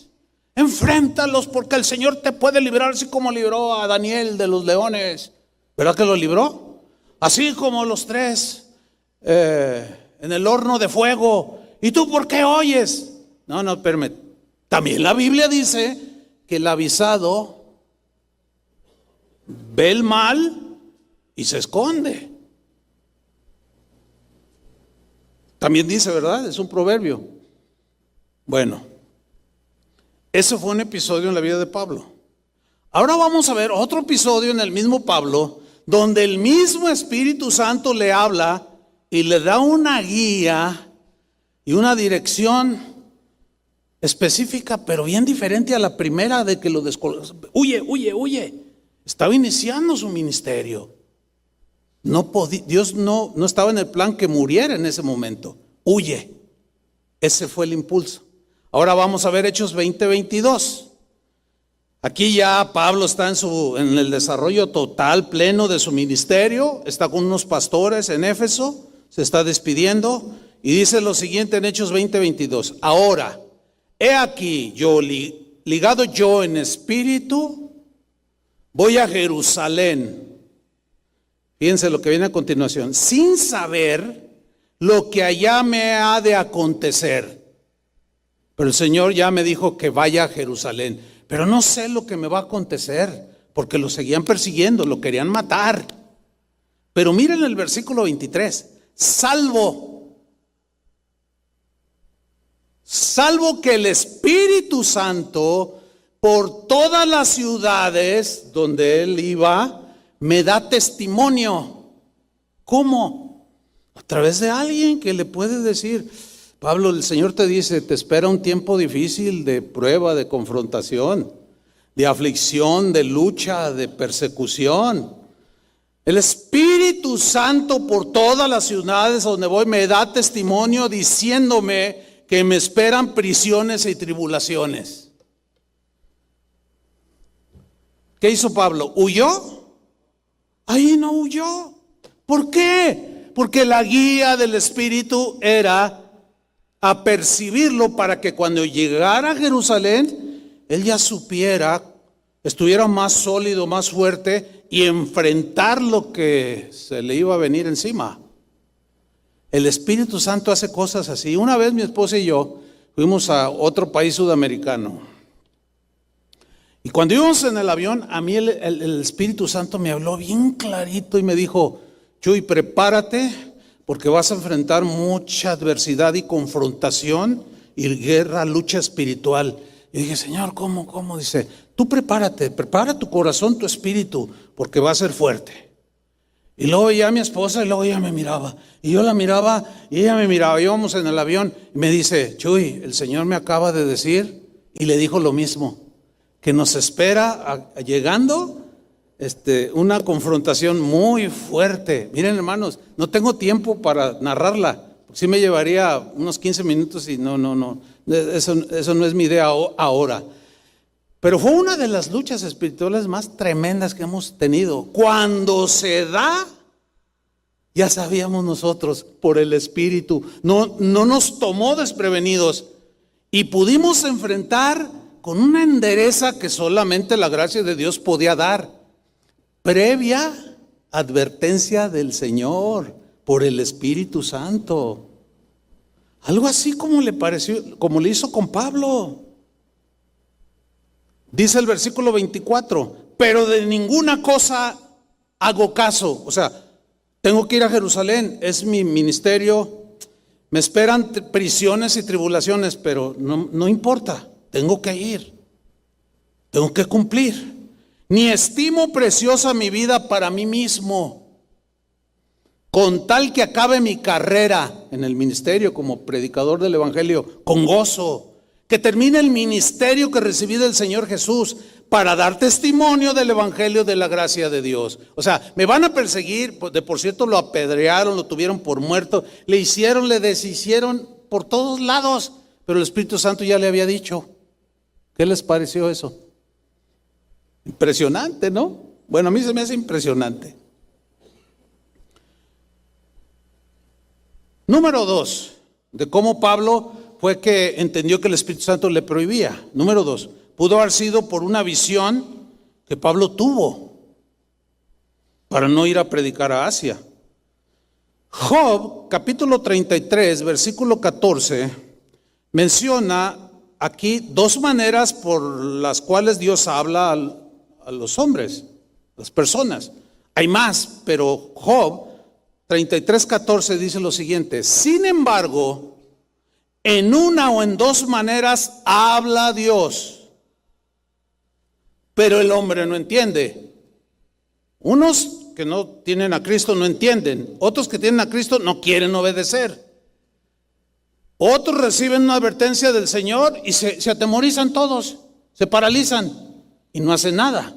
Speaker 1: Enfréntalos, porque el Señor te puede librar, así como libró a Daniel de los leones. ¿Verdad que lo libró? Así como los 3 en el horno de fuego. ¿Y tú por qué oyes? No, espérame. También la Biblia dice que el avisado ve el mal y se esconde. También dice, ¿verdad? Es un proverbio. Bueno, ese fue un episodio en la vida de Pablo. Ahora vamos a ver otro episodio en el mismo Pablo, donde el mismo Espíritu Santo le habla y le da una guía y una dirección específica, pero bien diferente a la primera de que lo descolgó. Huye. Estaba iniciando su ministerio. Dios no estaba en el plan que muriera en ese momento. Huye. Ese fue el impulso. Ahora vamos a ver Hechos 20:22. Aquí ya Pablo está en el desarrollo total, pleno de su ministerio. Está con unos pastores en Éfeso. Se está despidiendo. Y dice lo siguiente en Hechos 20:22. Ahora, he aquí yo ligado yo en espíritu, voy a Jerusalén. Fíjense lo que viene a continuación. Sin saber lo que allá me ha de acontecer. Pero el Señor ya me dijo que vaya a Jerusalén. Pero no sé lo que me va a acontecer, porque lo seguían persiguiendo, lo querían matar. Pero miren el versículo 23. Salvo que el Espíritu Santo por todas las ciudades donde él iba me da testimonio. ¿Cómo? A través de alguien que le puede decir: Pablo, el Señor te dice, te espera un tiempo difícil de prueba, de confrontación, de aflicción, de lucha, de persecución. El Espíritu Santo por todas las ciudades donde voy me da testimonio diciéndome que me esperan prisiones y tribulaciones. ¿Qué hizo Pablo? ¿Huyó? Ahí no huyó. ¿Por qué? Porque la guía del Espíritu era a percibirlo para que cuando llegara a Jerusalén, él ya supiera, estuviera más sólido, más fuerte y enfrentar lo que se le iba a venir encima. El Espíritu Santo hace cosas así. Una vez mi esposa y yo fuimos a otro país sudamericano. Y cuando íbamos en el avión, a mí el Espíritu Santo me habló bien clarito y me dijo: Chuy, prepárate, porque vas a enfrentar mucha adversidad y confrontación y guerra, lucha espiritual. Y dije: Señor, ¿cómo? Dice: tú prepárate, prepara tu corazón, tu espíritu, porque va a ser fuerte. Y luego veía a mi esposa y luego ella me miraba. Y yo la miraba y ella me miraba. Íbamos en el avión y me dice: Chuy, el Señor me acaba de decir, y le dijo lo mismo, que nos espera llegando una confrontación muy fuerte. Miren, hermanos, no tengo tiempo para narrarla. Sí me llevaría unos 15 minutos y no. Eso no es mi idea ahora. Pero fue una de las luchas espirituales más tremendas que hemos tenido. Cuando se da, ya sabíamos nosotros por el Espíritu. No nos tomó desprevenidos y pudimos enfrentar con una endereza que solamente la gracia de Dios podía dar. Previa advertencia del Señor por el Espíritu Santo. Algo así como le pareció, como le hizo con Pablo. Dice el versículo 24: pero de ninguna cosa hago caso. O sea, tengo que ir a Jerusalén, es mi ministerio, me esperan prisiones y tribulaciones, pero no importa, tengo que ir, tengo que cumplir. Ni estimo preciosa mi vida para mí mismo, con tal que acabe mi carrera en el ministerio como predicador del Evangelio con gozo, que termine el ministerio que recibí del Señor Jesús para dar testimonio del Evangelio de la gracia de Dios. O sea, me van a perseguir, por cierto lo apedrearon, lo tuvieron por muerto, le hicieron, le deshicieron por todos lados, pero el Espíritu Santo ya le había dicho. ¿Qué les pareció eso? Impresionante, ¿no? Bueno, a mí se me hace impresionante. Número 2, de cómo Pablo fue que entendió que el Espíritu Santo le prohibía. Número 2, pudo haber sido por una visión que Pablo tuvo para no ir a predicar a Asia. Job, capítulo 33, versículo 14, menciona aquí dos maneras por las cuales Dios habla a los hombres, las personas. Hay más, pero Job 33:14 dice lo siguiente: sin embargo, En una o en dos maneras habla Dios, pero el hombre no entiende. Unos que no tienen a Cristo no entienden, otros que tienen a Cristo no quieren obedecer. Otros reciben una advertencia del Señor y se atemorizan todos, se paralizan y no hacen nada.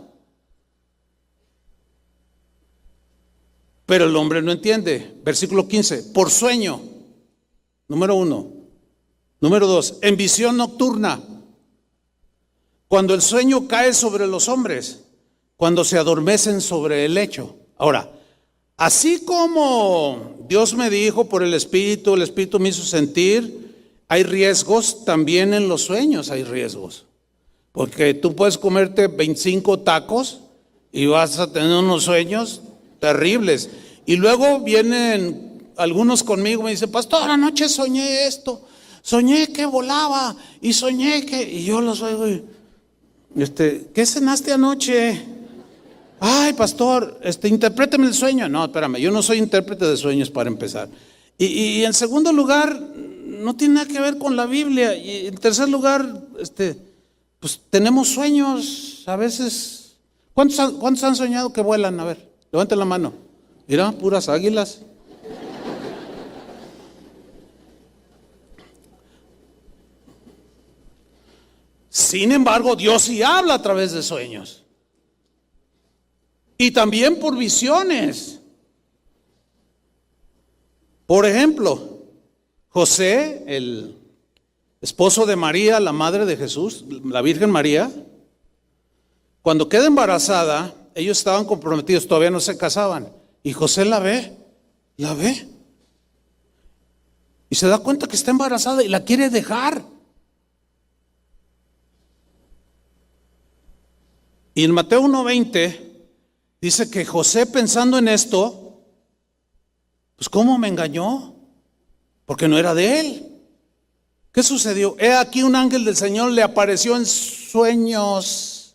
Speaker 1: Pero el hombre no entiende. Versículo 15, por sueño, número 1. Número 2, en visión nocturna, cuando el sueño cae sobre los hombres, cuando se adormecen sobre el lecho. Ahora, así como Dios me dijo por el Espíritu me hizo sentir, hay riesgos, también en los sueños hay riesgos. Porque tú puedes comerte 25 tacos y vas a tener unos sueños terribles. Y luego vienen algunos conmigo y me dicen, pastor, anoche soñé esto, soñé que volaba y soñé que... Y yo los oigo y, ¿qué cenaste anoche? Ay, pastor, interpréteme el sueño. No, espérame, yo no soy intérprete de sueños para empezar. Y en segundo lugar, no tiene nada que ver con la Biblia. Y en tercer lugar, pues tenemos sueños a veces. ¿Cuántos han soñado que vuelan? A ver, levanten la mano. Mira, puras águilas. Sin embargo, Dios sí habla a través de sueños. Y también por visiones. Por ejemplo, José, el esposo de María, la madre de Jesús, la Virgen María, cuando queda embarazada, ellos estaban comprometidos, todavía no se casaban. Y José la ve. Y se da cuenta que está embarazada y la quiere dejar. Y en Mateo 1:20 dice que José, pensando en esto, pues ¿cómo me engañó? Porque no era de él. ¿Qué sucedió? He aquí un ángel del Señor le apareció en sueños.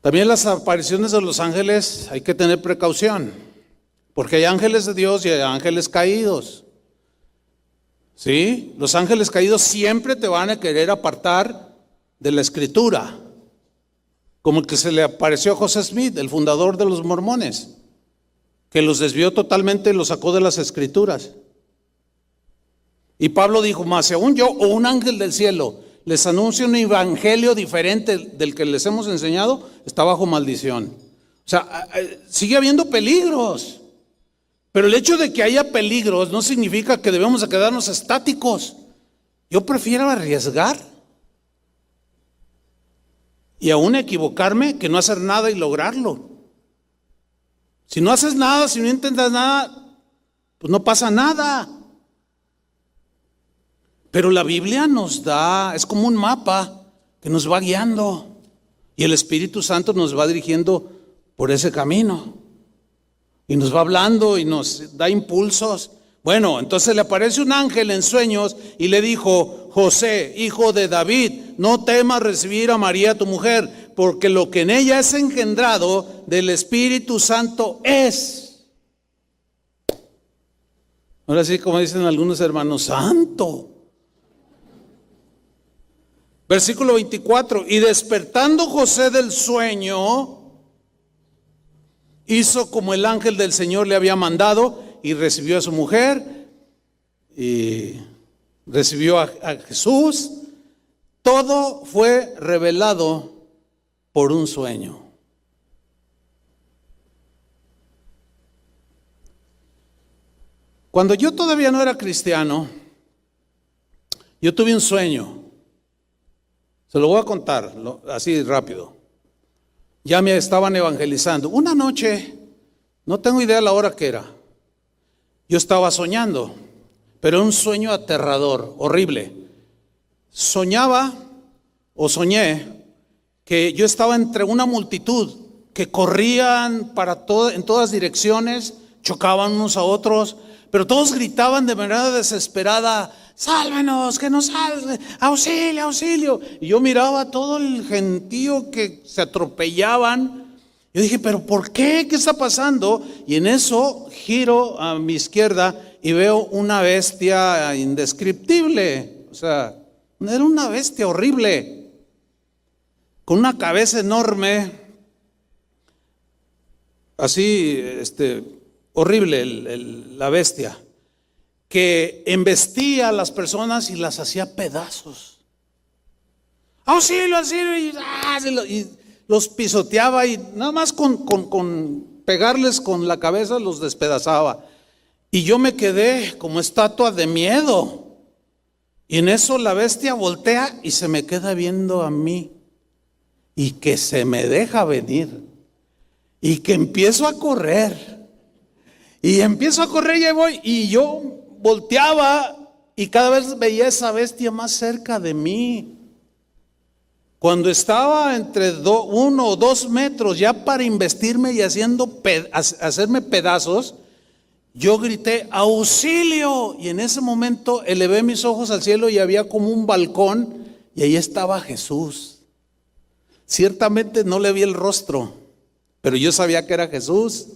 Speaker 1: También las apariciones de los ángeles hay que tener precaución, porque hay ángeles de Dios y hay ángeles caídos. ¿Sí? Los ángeles caídos siempre te van a querer apartar de la Escritura, como el que se le apareció a José Smith, el fundador de los mormones, que los desvió totalmente y los sacó de las Escrituras. Y Pablo dijo, más si aún yo o un ángel del cielo les anuncia un evangelio diferente del que les hemos enseñado, está bajo maldición. O sea, sigue habiendo peligros, pero el hecho de que haya peligros no significa que debemos de quedarnos estáticos. Yo prefiero arriesgar y aún equivocarme que no hacer nada y lograrlo. Si no haces nada, si no intentas nada, pues no pasa nada. Pero la Biblia nos da, es como un mapa que nos va guiando y el Espíritu Santo nos va dirigiendo por ese camino y nos va hablando y nos da impulsos. Bueno, entonces le aparece un ángel en sueños y le dijo, José, hijo de David, no temas recibir a María tu mujer, porque lo que en ella es engendrado del Espíritu Santo es. Ahora sí, como dicen algunos hermanos, santo. Versículo 24, y despertando José del sueño, hizo como el ángel del Señor le había mandado y recibió a su mujer y recibió a Jesús. Todo fue revelado por un sueño. Cuando yo todavía no era cristiano, yo tuve un sueño. Se lo voy a contar así rápido. Ya me estaban evangelizando. Una noche, no tengo idea la hora que era, yo estaba soñando, pero era un sueño aterrador, horrible. Soñaba o soñé que yo estaba entre una multitud que corrían en todas direcciones, chocaban unos a otros, pero todos gritaban de manera desesperada, sálvenos, que nos salve, auxilio, auxilio. Y yo miraba todo el gentío que se atropellaban. Yo dije, pero ¿por qué? ¿Qué está pasando? Y en eso giro a mi izquierda y veo una bestia indescriptible. O sea, era una bestia horrible, con una cabeza enorme, así, horrible la bestia, que embestía a las personas y las hacía pedazos. ¡Auxilio, auxilio! Y los pisoteaba y nada más con pegarles con la cabeza los despedazaba. Y yo me quedé como estatua de miedo. Y en eso la bestia voltea y se me queda viendo a mí. Y que se me deja venir. Y que empiezo a correr. Y empiezo a correr y ahí voy. Y yo volteaba y cada vez veía esa bestia más cerca de mí. Cuando estaba entre 1 o 2 metros ya para investirme y hacerme pedazos, yo grité ¡auxilio! Y en ese momento elevé mis ojos al cielo y había como un balcón y ahí estaba Jesús. Ciertamente no le vi el rostro, pero yo sabía que era Jesús.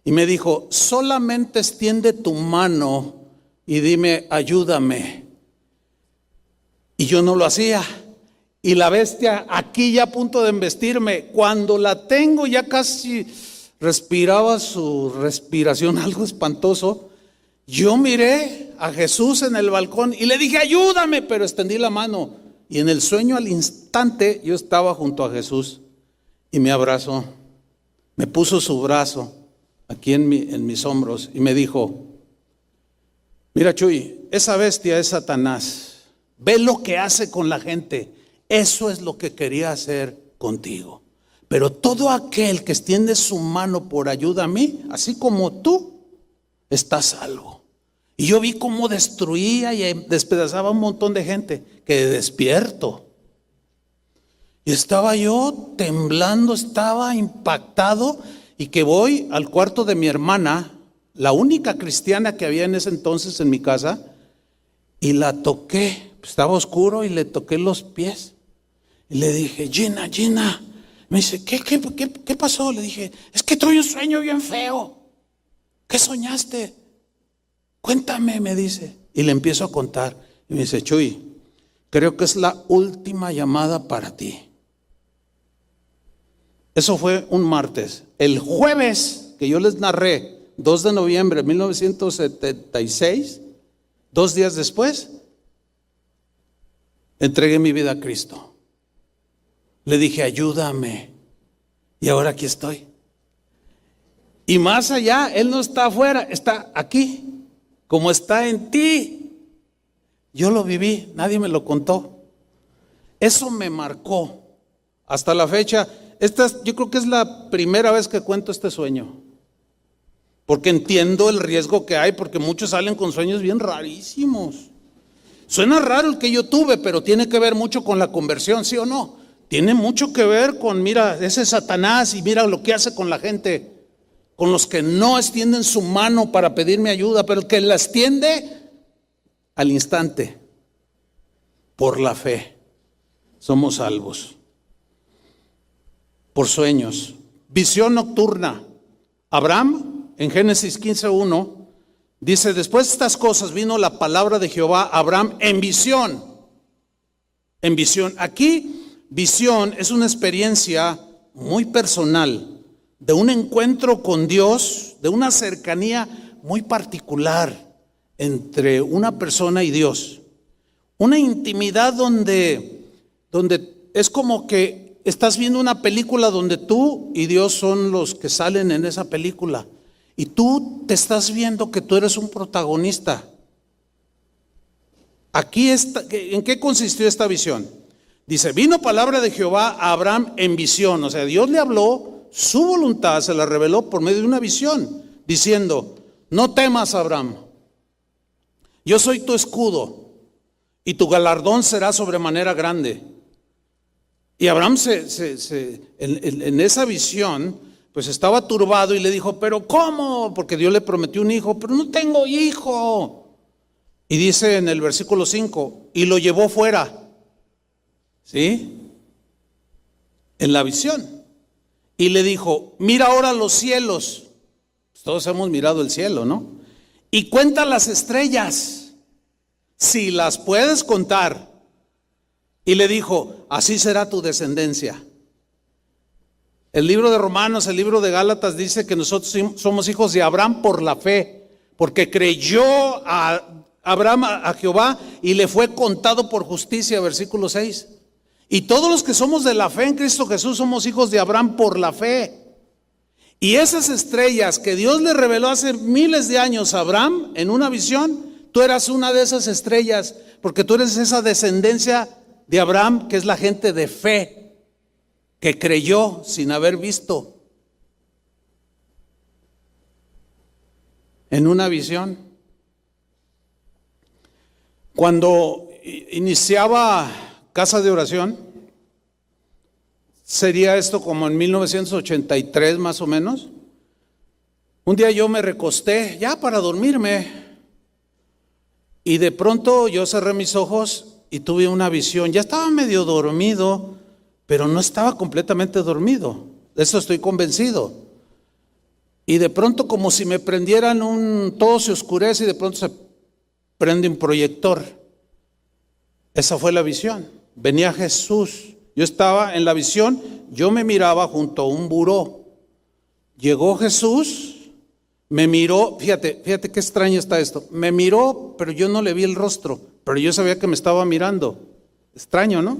Speaker 1: Y me dijo, solamente extiende tu mano y dime, ayúdame. Y yo no lo hacía. Y la bestia aquí ya a punto de embestirme. Cuando la tengo ya casi respiraba su respiración, algo espantoso. Yo miré a Jesús en el balcón y le dije, ayúdame, pero extendí la mano. Y en el sueño al instante yo estaba junto a Jesús y me abrazó. Me puso su brazo aquí en mis hombros y me dijo, mira Chuy, esa bestia es Satanás. Ve lo que hace con la gente. Eso es lo que quería hacer contigo. Pero todo aquel que extiende su mano por ayuda a mí, así como tú, está salvo. Y yo vi cómo destruía y despedazaba a un montón de gente. Quedé despierto. Y estaba yo temblando, estaba impactado. Y que voy al cuarto de mi hermana, la única cristiana que había en ese entonces en mi casa, y la toqué. Estaba oscuro y le toqué los pies. Y le dije, Gina, Gina. Me dice, ¿qué pasó? Le dije, es que tuve un sueño bien feo. ¿Qué soñaste? Cuéntame, me dice. Y le empiezo a contar. Y me dice, Chuy, creo que es la última llamada para ti. Eso fue un martes. El jueves que yo les narré, 2 de noviembre de 1976, 2 días después, entregué mi vida a Cristo. Le dije, ayúdame. Y ahora aquí estoy. Y más allá, Él no está afuera, está aquí, como está en ti. Yo lo viví, nadie me lo contó. Eso me marcó. Hasta la fecha, yo creo que es la primera vez que cuento este sueño. Porque entiendo el riesgo que hay, porque muchos salen con sueños bien rarísimos. Suena raro el que yo tuve, pero tiene que ver mucho con la conversión, ¿sí o no? Tiene mucho que ver con, mira, ese Satanás y mira lo que hace con la gente, con los que no extienden su mano para pedirme ayuda, pero el que la extiende al instante, por la fe, somos salvos. Por sueños. Visión nocturna. Abraham, en Génesis 15:1, dice, después de estas cosas vino la palabra de Jehová a Abraham en visión. En visión. Aquí, visión es una experiencia muy personal, de un encuentro con Dios, de una cercanía muy particular entre una persona y Dios. Una intimidad donde es como que estás viendo una película donde tú y Dios son los que salen en esa película. Y tú te estás viendo que tú eres un protagonista. Aquí está, ¿en qué consistió esta visión? Dice, vino palabra de Jehová a Abraham en visión. O sea, Dios le habló, su voluntad se la reveló por medio de una visión, diciendo, no temas, Abraham, yo soy tu escudo y tu galardón será sobremanera grande. Y Abraham en esa visión, pues estaba turbado y le dijo, pero ¿cómo? Porque Dios le prometió un hijo, pero no tengo hijo. Y dice en el versículo 5, y lo llevó fuera. ¿Sí? En la visión. Y le dijo, mira ahora los cielos. Pues todos hemos mirado el cielo, ¿no? y cuenta las estrellas, si las puedes contar. Y le dijo, así será tu descendencia. El libro de Romanos, el libro de Gálatas dice que nosotros somos hijos de Abraham por la fe, porque creyó a Abraham a Jehová y le fue contado por justicia, versículo 6. Y todos los que somos de la fe en Cristo Jesús somos hijos de Abraham por la fe. Y esas estrellas que Dios le reveló hace miles de años a Abraham en una visión, tú eras una de esas estrellas, porque tú eres esa descendencia de Abraham, que es la gente de fe, que creyó sin haber visto, en una visión. Cuando iniciaba Casa de Oración, sería esto como en 1983 más o menos. Un día yo me recosté ya para dormirme y de pronto yo cerré mis ojos y tuve una visión. Ya estaba medio dormido, pero no estaba completamente dormido. De eso estoy convencido. Y de pronto como si me prendieran todo se oscurece y de pronto se prende un proyector. Esa fue la visión. Venía Jesús. Yo estaba en la visión, yo me miraba junto a un buró. Llegó Jesús, me miró, fíjate qué extraño está esto. Me miró, pero yo no le vi el rostro, pero yo sabía que me estaba mirando. Extraño, ¿no?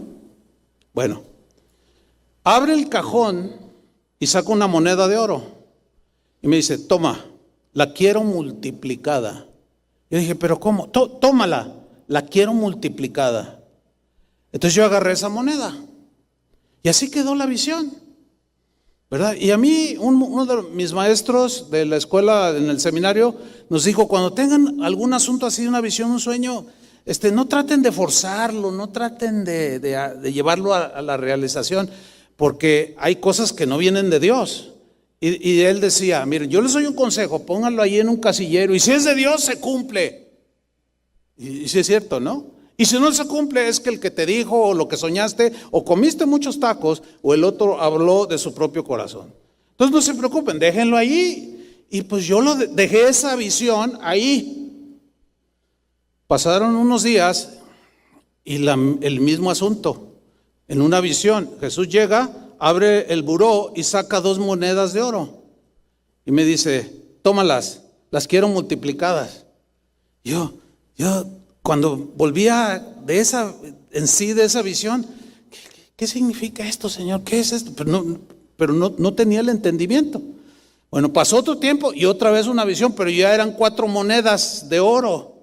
Speaker 1: Bueno, abre el cajón y saca una moneda de oro. Y me dice, toma, la quiero multiplicada. Yo dije, pero ¿cómo? Tómala, la quiero multiplicada. Entonces yo agarré esa moneda. Y así quedó la visión, ¿verdad? Y a mí, uno de mis maestros de la escuela, en el seminario, nos dijo, cuando tengan algún asunto así, una visión, un sueño, no traten de forzarlo, no traten de llevarlo a la realización, porque hay cosas que no vienen de Dios. Y él decía, miren, yo les doy un consejo, pónganlo ahí en un casillero, y si es de Dios, se cumple. Y si es cierto, ¿no? Y si no se cumple es que el que te dijo o lo que soñaste o comiste muchos tacos o el otro habló de su propio corazón. Entonces no se preocupen, déjenlo ahí. Y pues yo dejé esa visión ahí. Pasaron unos días y el mismo asunto. En una visión, Jesús llega, abre el buró y saca 2 monedas de oro. Y me dice, tómalas, las quiero multiplicadas. Yo cuando volvía de esa visión, ¿qué significa esto, Señor? ¿Qué es esto? Pero no tenía el entendimiento. Bueno, pasó otro tiempo y otra vez una visión, pero ya eran 4 monedas de oro.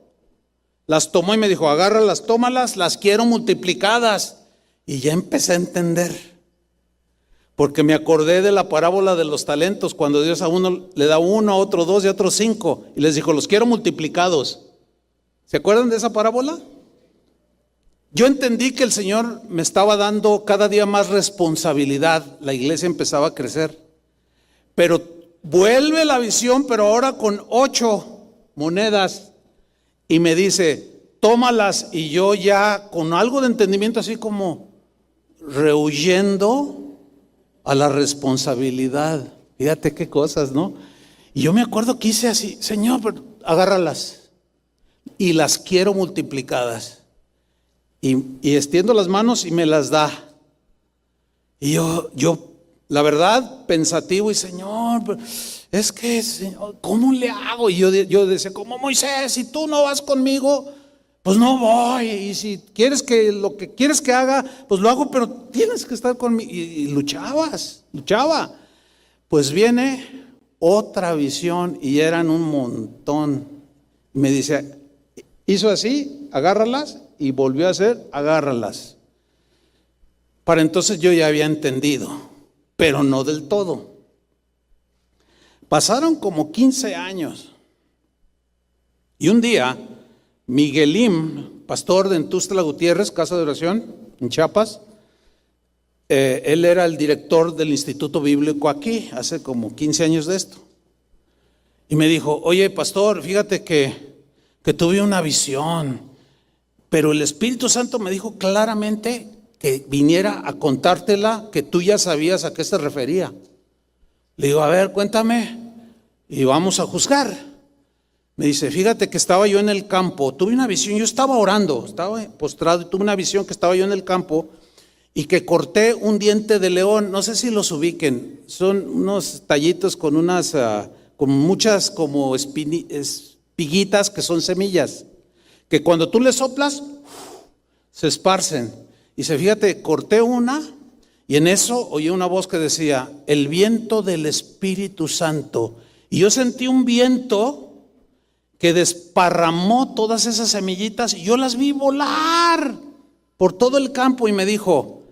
Speaker 1: Las tomó y me dijo, agárralas, tómalas, las quiero multiplicadas. Y ya empecé a entender. Porque me acordé de la parábola de los talentos, cuando Dios a uno le da 1, a otro 2 y a otro 5. Y les dijo, los quiero multiplicados. ¿Se acuerdan de esa parábola? Yo entendí que el Señor me estaba dando cada día más responsabilidad. La iglesia empezaba a crecer. Pero vuelve la visión, pero ahora con 8 monedas. Y me dice, tómalas. Y yo ya con algo de entendimiento, así como rehuyendo a la responsabilidad. Fíjate qué cosas, ¿no? Y yo me acuerdo que hice así, Señor, pero agárralas. Y las quiero multiplicadas. Y extiendo las manos y me las da. Y yo la verdad, pensativo, y Señor, es que, Señor, ¿cómo le hago? Y yo decía, como Moisés, si tú no vas conmigo, pues no voy. Y si quieres lo que quieres que haga, pues lo hago, pero tienes que estar conmigo. Y luchaba. Pues viene otra visión y eran un montón. Me dice, hizo así, agárralas, y volvió a hacer, agárralas. Para entonces yo ya había entendido, pero no del todo. Pasaron como 15 años. Y un día, Miguelín, pastor de Tuxtla Gutiérrez, Casa de Oración, en Chiapas, él era el director del Instituto Bíblico aquí, hace como 15 años de esto. Y me dijo, oye, pastor, fíjate que tuve una visión, pero el Espíritu Santo me dijo claramente que viniera a contártela, que tú ya sabías a qué se refería. Le digo, a ver, cuéntame y vamos a juzgar. Me dice, fíjate que estaba yo en el campo, tuve una visión, yo estaba orando, estaba postrado y tuve una visión que estaba yo en el campo y que corté un diente de león. No sé si los ubiquen, son unos tallitos con unas, con muchas como espiguitas que son semillas, que cuando tú le soplas, se esparcen. Y se fíjate, corté una y en eso oí una voz que decía, el viento del Espíritu Santo. Y yo sentí un viento que desparramó todas esas semillitas y yo las vi volar por todo el campo y me dijo,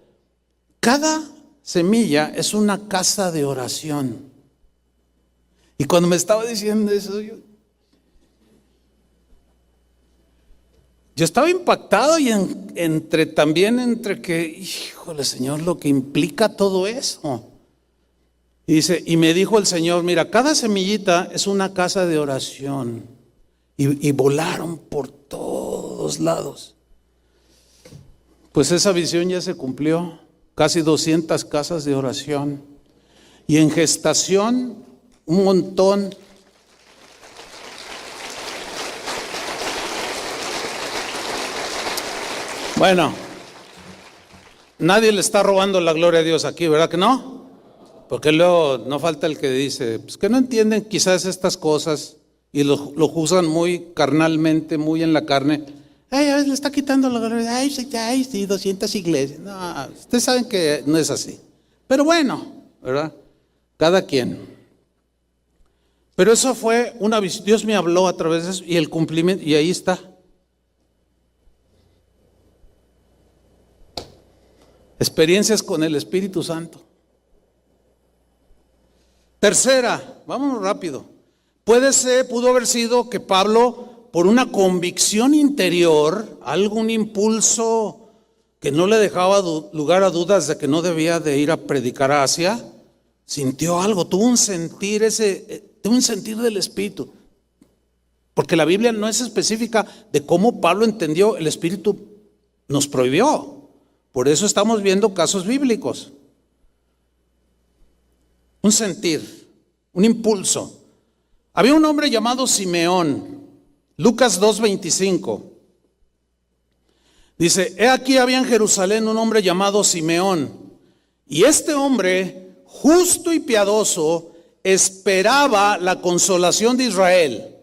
Speaker 1: cada semilla es una casa de oración. Y cuando me estaba diciendo eso, yo estaba impactado y también entre que, híjole Señor, lo que implica todo eso. Y dice, y me dijo el Señor, mira, cada semillita es una casa de oración. Y volaron por todos lados. Pues esa visión ya se cumplió. Casi 200 casas de oración. Y en gestación, un montón. Bueno, nadie le está robando la gloria a Dios aquí, ¿verdad que no? Porque luego no falta el que dice, pues que no entienden quizás estas cosas y lo juzgan muy carnalmente, muy en la carne. Ay, a veces le está quitando la gloria. Ay, sí, 200 iglesias. No, ustedes saben que no es así. Pero bueno, ¿verdad? Cada quien. Pero eso fue una visión. Dios me habló a través de eso y el cumplimiento, y ahí está. Experiencias con el Espíritu Santo. Tercera, vámonos rápido. Pudo haber sido que Pablo, por una convicción interior, algún impulso que no le dejaba lugar a dudas de que no debía de ir a predicar a Asia, sintió algo, tuvo un sentir del Espíritu. Porque la Biblia no es específica de cómo Pablo entendió, el Espíritu nos prohibió. Por eso estamos viendo casos bíblicos. Un sentir, un impulso. Había un hombre llamado Simeón, Lucas 2:25. Dice, he aquí había en Jerusalén un hombre llamado Simeón, y este hombre, justo y piadoso, esperaba la consolación de Israel.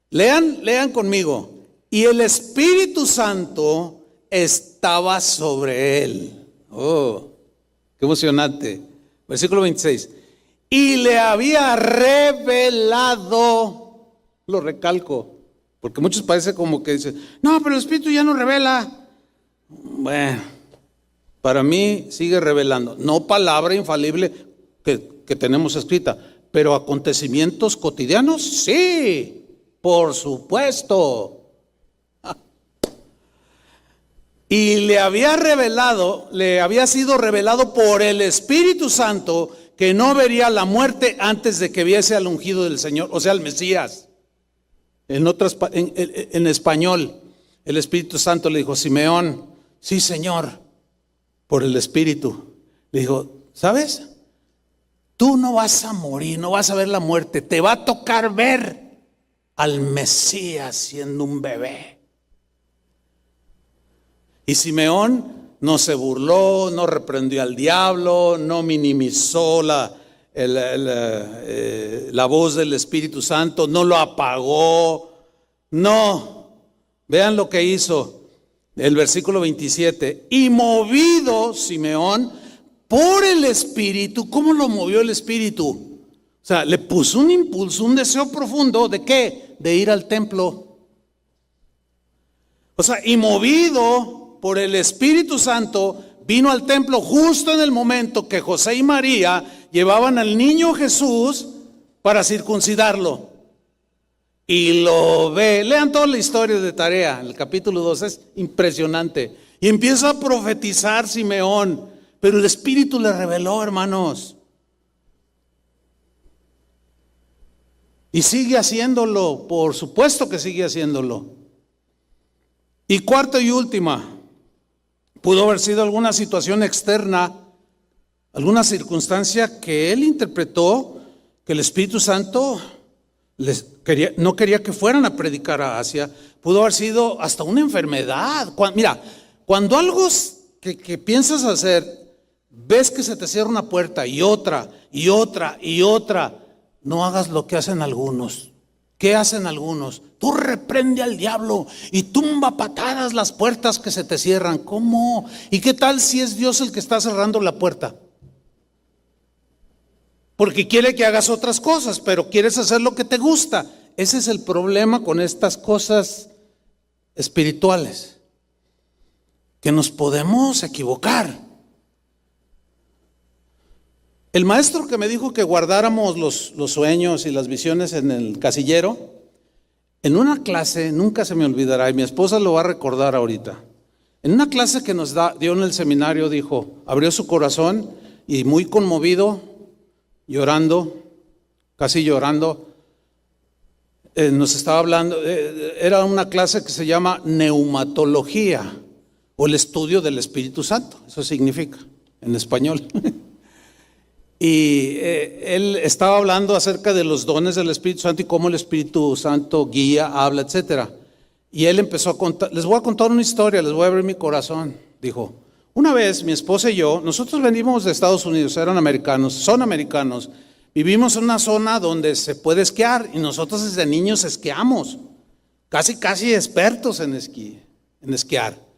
Speaker 1: Lean conmigo. Y el Espíritu Santo estaba sobre él. Oh, qué emocionante. Versículo 26. Y le había revelado, lo recalco, porque muchos parece como que dicen, no, pero el Espíritu ya no revela. Bueno, para mí sigue revelando, no palabra infalible que tenemos escrita, pero acontecimientos cotidianos, sí, por supuesto. Y le había sido revelado por el Espíritu Santo que no vería la muerte antes de que viese al ungido del Señor, o sea, al Mesías. En español, el Espíritu Santo le dijo, Simeón, sí Señor, por el Espíritu. Le dijo, ¿sabes? Tú no vas a morir, no vas a ver la muerte, te va a tocar ver al Mesías siendo un bebé. Y Simeón no se burló, no reprendió al diablo, no minimizó la voz del Espíritu Santo, no lo apagó. No, vean lo que hizo el versículo 27. Y movido Simeón por el Espíritu, ¿cómo lo movió el Espíritu? O sea, le puso un impulso, un deseo profundo, ¿de qué? De ir al templo. O sea, y movido por el Espíritu Santo, vino al templo justo en el momento que José y María llevaban al niño Jesús para circuncidarlo. Y lo ve, lean toda la historia de tarea, el capítulo 2 es impresionante. Y empieza a profetizar Simeón, pero el Espíritu le reveló, hermanos. Y sigue haciéndolo, por supuesto que sigue haciéndolo. Y cuarta y última, pudo haber sido alguna situación externa, alguna circunstancia que él interpretó que el Espíritu Santo, que no quería que fueran a predicar a Asia. Pudo haber sido hasta una enfermedad. Mira, cuando algo que piensas hacer, ves que se te cierra una puerta y otra, y otra, y otra, no hagas lo que hacen algunos. ¿Qué hacen algunos? Tú reprende al diablo y tumba patadas las puertas que se te cierran. ¿Cómo? ¿Y qué tal si es Dios el que está cerrando la puerta? Porque quiere que hagas otras cosas, pero quieres hacer lo que te gusta. Ese es el problema con estas cosas espirituales, que nos podemos equivocar. El maestro que me dijo que guardáramos los sueños y las visiones en el casillero, en una clase, nunca se me olvidará, y mi esposa lo va a recordar ahorita, en una clase que nos dio en el seminario, dijo, abrió su corazón y muy conmovido, llorando, casi llorando, nos estaba hablando, era una clase que se llama neumatología, o el estudio del Espíritu Santo, eso significa en español. Y él estaba hablando acerca de los dones del Espíritu Santo y cómo el Espíritu Santo guía, habla, etcétera. Y él empezó a contar, les voy a contar una historia, les voy a abrir mi corazón. Dijo, una vez mi esposa y yo, nosotros venimos de Estados Unidos, eran americanos, son americanos. Vivimos en una zona donde se puede esquiar y nosotros desde niños esquiamos, casi expertos en esquiar.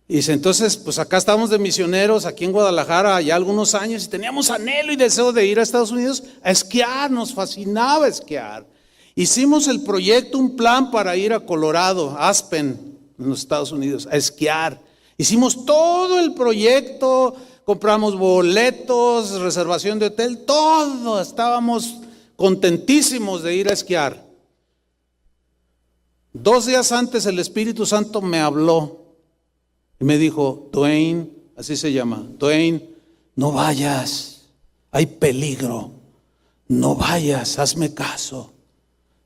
Speaker 1: Y dice, entonces, pues acá estamos de misioneros, aquí en Guadalajara, ya algunos años, y teníamos anhelo y deseo de ir a Estados Unidos a esquiar, nos fascinaba esquiar. Hicimos el proyecto, un plan para ir a Colorado, Aspen, en los Estados Unidos, a esquiar. Hicimos todo el proyecto, compramos boletos, reservación de hotel, todo, estábamos contentísimos de ir a esquiar. 2 días antes el Espíritu Santo me habló. Y me dijo, Dwayne, así se llama, Dwayne, no vayas, hay peligro, no vayas, hazme caso.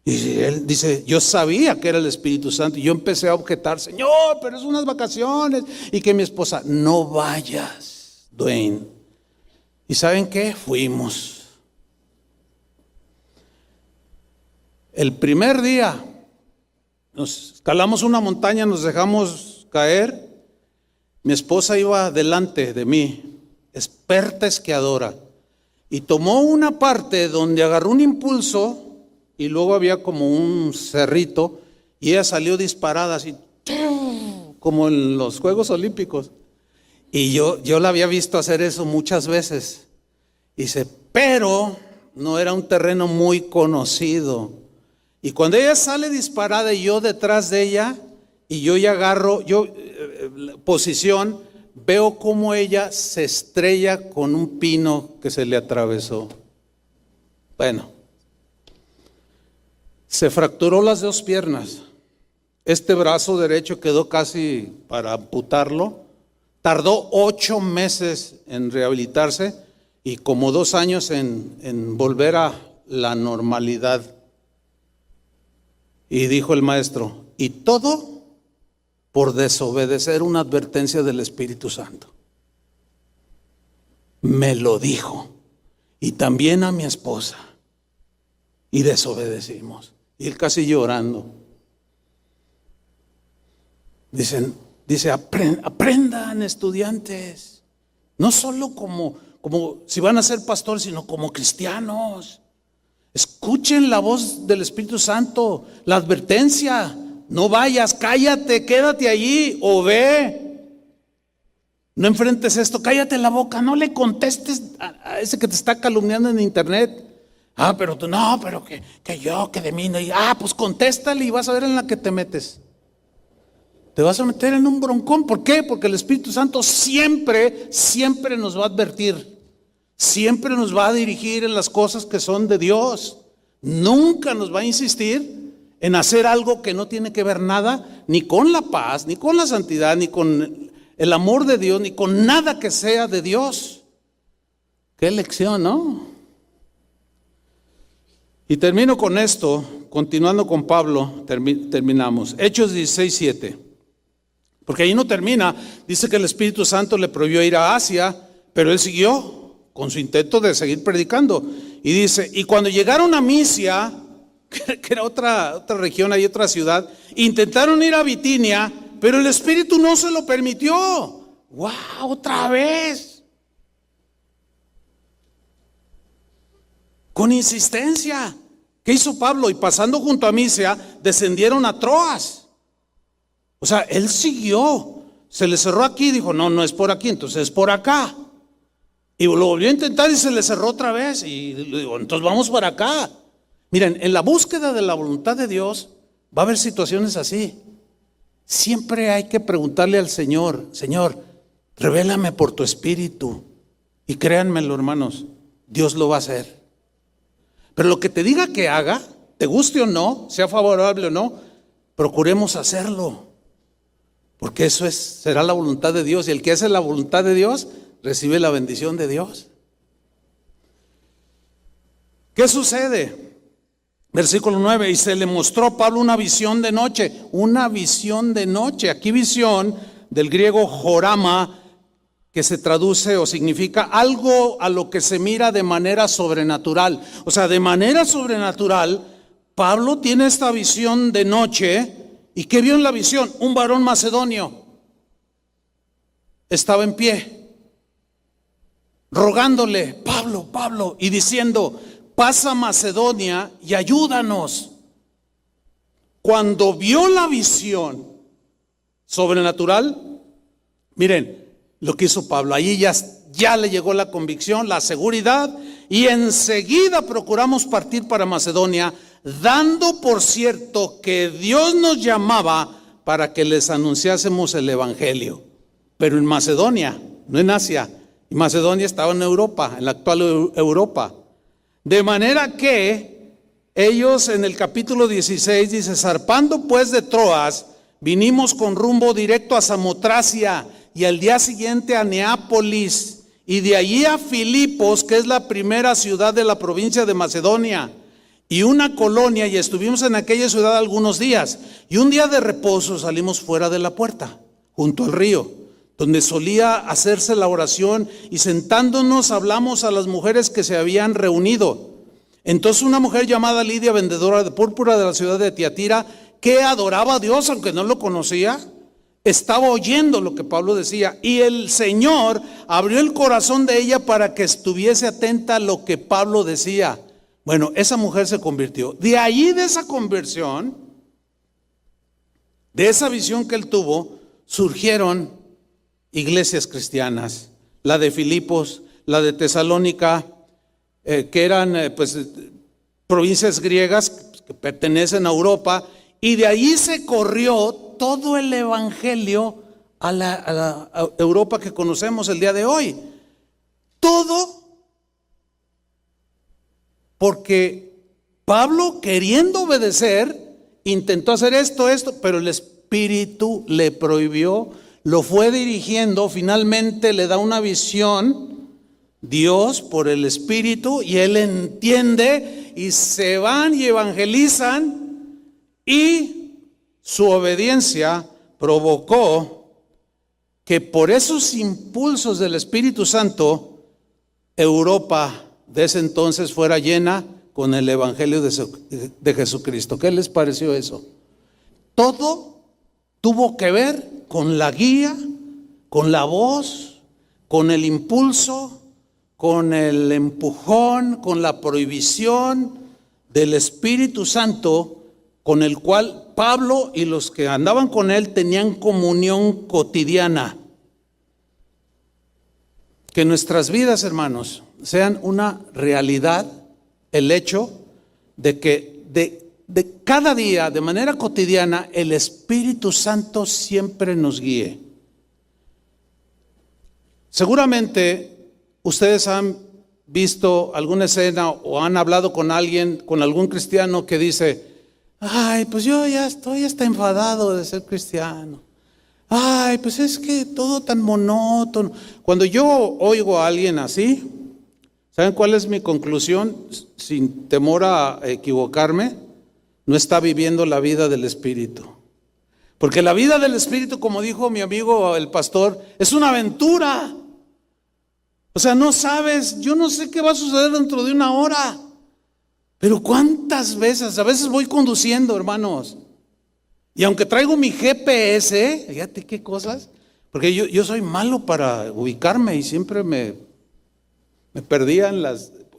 Speaker 1: Y él dice, yo sabía que era el Espíritu Santo y yo empecé a objetar, Señor, pero es unas vacaciones. Y que mi esposa, no vayas, Dwayne. ¿Y saben qué? Fuimos. El primer día nos escalamos una montaña, nos dejamos caer. Mi esposa iba delante de mí, experta esquiadora, y tomó una parte donde agarró un impulso y luego había como un cerrito y ella salió disparada así, como en los Juegos Olímpicos. Y yo la había visto hacer eso muchas veces. Y dice, pero no era un terreno muy conocido. Y cuando ella sale disparada y yo detrás de ella, y yo ya agarro, posición, veo cómo ella se estrella con un pino que se le atravesó. Bueno, se fracturó las 2 piernas. Este brazo derecho quedó casi para amputarlo. Tardó 8 meses en rehabilitarse y como 2 años en volver a la normalidad. Y dijo el maestro, y todo por desobedecer una advertencia del Espíritu Santo. Me lo dijo, y también a mi esposa, y desobedecimos. Y él casi llorando. Dice, aprendan estudiantes, no solo como si van a ser pastores, sino como cristianos. Escuchen la voz del Espíritu Santo, la advertencia. No vayas, cállate, quédate allí o ve. No enfrentes esto, cállate la boca, no le contestes a ese que te está calumniando en internet. Pero tú no, pero que yo, que de mí no. Pues contéstale y vas a ver en la que te metes. Te vas a meter en un broncón. ¿Por qué? Porque el Espíritu Santo siempre nos va a advertir. Siempre nos va a dirigir en las cosas que son de Dios. Nunca nos va a insistir en hacer algo que no tiene que ver nada, ni con la paz, ni con la santidad, ni con el amor de Dios, ni con nada que sea de Dios. Qué lección, ¿no? Y termino con esto, continuando con Pablo, terminamos. Hechos 16:7. Porque ahí no termina, dice que el Espíritu Santo le prohibió ir a Asia, pero él siguió con su intento de seguir predicando. Y dice, y cuando llegaron a Misia, que era otra región, hay otra ciudad. Intentaron ir a Bitinia, pero el Espíritu no se lo permitió. ¡Wow! Otra vez. Con insistencia. ¿Qué hizo Pablo? Y pasando junto a Misia, descendieron a Troas. O sea, él siguió. Se le cerró aquí, dijo, no es por aquí, entonces es por acá. Y lo volvió a intentar y se le cerró otra vez. Y le digo, entonces vamos para acá. Miren, en la búsqueda de la voluntad de Dios va a haber situaciones así. Siempre hay que preguntarle al Señor, Señor, revélame por tu Espíritu. Y créanmelo, hermanos, Dios lo va a hacer. Pero lo que te diga que haga, te guste o no, sea favorable o no, procuremos hacerlo. Porque eso será la voluntad de Dios. Y el que hace la voluntad de Dios, recibe la bendición de Dios. ¿Qué sucede? Versículo 9, y se le mostró a Pablo una visión de noche. Una visión de noche. Aquí visión del griego jorama, que se traduce o significa algo a lo que se mira de manera sobrenatural. O sea, de manera sobrenatural, Pablo tiene esta visión de noche. ¿Y qué vio en la visión? Un varón macedonio estaba en pie, rogándole, Pablo, y diciendo, pasa a Macedonia y ayúdanos. Cuando vio la visión sobrenatural, miren lo que hizo Pablo. Allí ya le llegó la convicción, la seguridad, y enseguida procuramos partir para Macedonia, dando por cierto que Dios nos llamaba para que les anunciásemos el evangelio. Pero en Macedonia, no en Asia. Y Macedonia estaba en Europa, en la actual Europa. De manera que ellos en el capítulo 16 dice, zarpando pues de Troas, vinimos con rumbo directo a Samotracia y al día siguiente a Neápolis y de allí a Filipos, que es la primera ciudad de la provincia de Macedonia y una colonia, y estuvimos en aquella ciudad algunos días. Y un día de reposo salimos fuera de la puerta, junto al río, donde solía hacerse la oración, y sentándonos hablamos a las mujeres que se habían reunido. Entonces una mujer llamada Lidia, vendedora de púrpura de la ciudad de Tiatira, que adoraba a Dios aunque no lo conocía, estaba oyendo lo que Pablo decía, y el Señor abrió el corazón de ella para que estuviese atenta a lo que Pablo decía. Bueno, esa mujer se convirtió. De allí, de esa conversión, de esa visión que él tuvo, surgieron iglesias cristianas, la de Filipos, la de Tesalónica, que eran provincias griegas que pertenecen a Europa, y de allí se corrió todo el evangelio a la Europa que conocemos el día de hoy. Todo porque Pablo, queriendo obedecer, intentó hacer esto, pero el Espíritu le prohibió, lo fue dirigiendo, finalmente le da una visión, Dios por el Espíritu, y él entiende, y se van y evangelizan, y su obediencia provocó que por esos impulsos del Espíritu Santo, Europa de ese entonces fuera llena con el evangelio de Jesucristo. ¿Qué les pareció eso? Todo tuvo que ver con la guía, con la voz, con el impulso, con el empujón, con la prohibición del Espíritu Santo, con el cual Pablo y los que andaban con él tenían comunión cotidiana. Que nuestras vidas, hermanos, sean una realidad, el hecho de que de cada día, de manera cotidiana, el Espíritu Santo siempre nos guíe. Seguramente ustedes han visto alguna escena o han hablado con alguien, con algún cristiano que dice, ay, pues yo ya estoy hasta enfadado de ser cristiano. Ay, pues es que todo tan monótono. Cuando yo oigo a alguien así, ¿saben cuál es mi conclusión? Sin temor a equivocarme, no está viviendo la vida del Espíritu. Porque la vida del Espíritu, como dijo mi amigo el pastor, es una aventura. O sea, no sabes, yo no sé qué va a suceder dentro de una hora. Pero ¿cuántas veces? A veces voy conduciendo, hermanos. Y aunque traigo mi GPS, fíjate qué cosas, porque yo soy malo para ubicarme y siempre me perdía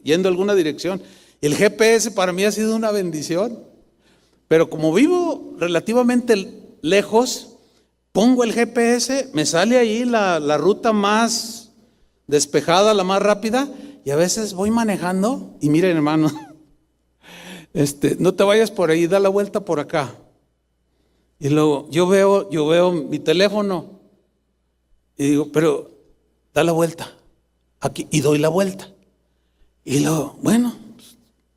Speaker 1: yendo a alguna dirección. El GPS para mí ha sido una bendición. Pero como vivo relativamente lejos, pongo el GPS, me sale ahí la ruta más despejada, la más rápida, y a veces voy manejando y miren, hermano, no te vayas por ahí, da la vuelta por acá. Y luego yo veo mi teléfono y digo, pero da la vuelta aquí, y doy la vuelta. Y luego, bueno,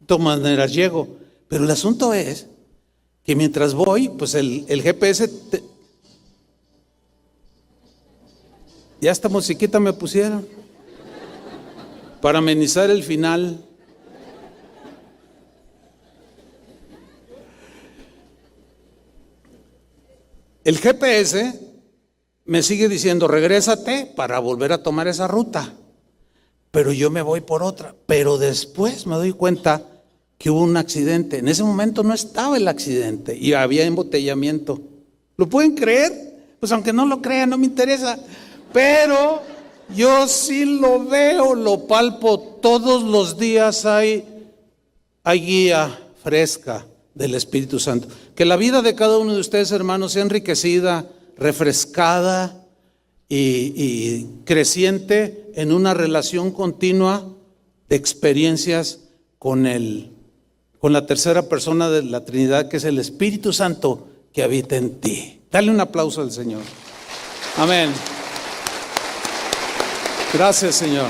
Speaker 1: de todas maneras llego. Pero el asunto es que mientras voy, pues el GPS, ya esta musiquita me pusieron para amenizar el final. El GPS me sigue diciendo, regrésate para volver a tomar esa ruta. Pero yo me voy por otra. Pero después me doy cuenta que hubo un accidente. En ese momento no estaba el accidente y había embotellamiento. ¿Lo pueden creer? Pues aunque no lo crean, no me interesa. Pero yo sí lo veo, lo palpo. Todos los días hay guía fresca del Espíritu Santo. Que la vida de cada uno de ustedes, hermanos, sea enriquecida, refrescada y creciente en una relación continua de experiencias con la tercera persona de la Trinidad, que es el Espíritu Santo que habita en ti. Dale un aplauso al Señor. Amén. Gracias, Señor.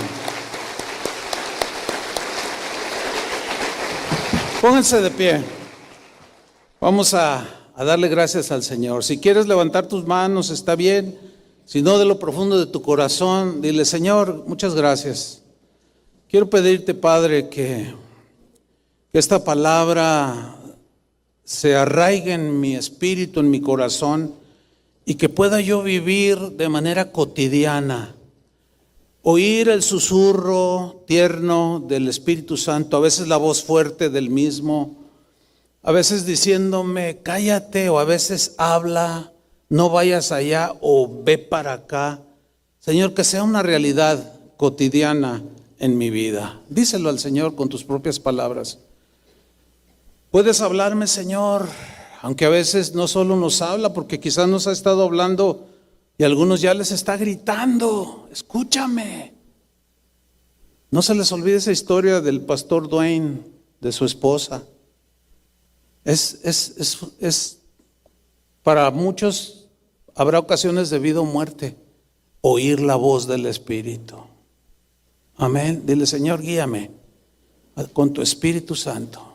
Speaker 1: Pónganse de pie. Vamos a darle gracias al Señor. Si quieres levantar tus manos, está bien. Si no, de lo profundo de tu corazón, dile, Señor, muchas gracias. Quiero pedirte, Padre, que esta palabra se arraigue en mi espíritu, en mi corazón, y que pueda yo vivir de manera cotidiana. Oír el susurro tierno del Espíritu Santo, a veces la voz fuerte del mismo, a veces diciéndome, cállate, o a veces habla, no vayas allá o ve para acá. Señor, que sea una realidad cotidiana en mi vida. Díselo al Señor con tus propias palabras. Puedes hablarme, Señor, aunque a veces no solo nos habla, porque quizás nos ha estado hablando y a algunos ya les está gritando, escúchame. No se les olvide esa historia del pastor Dwayne, de su esposa. Es para muchos habrá ocasiones de vida o muerte, oír la voz del Espíritu. Amén. Dile, Señor, guíame con tu Espíritu Santo.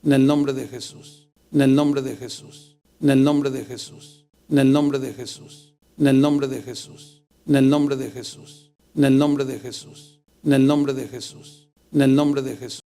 Speaker 1: En el nombre de Jesús. En el nombre de Jesús. En el nombre de Jesús. En el nombre de Jesús. En el nombre de Jesús. En el nombre de Jesús. En el nombre de Jesús. En el nombre de Jesús. En el nombre de Jesús.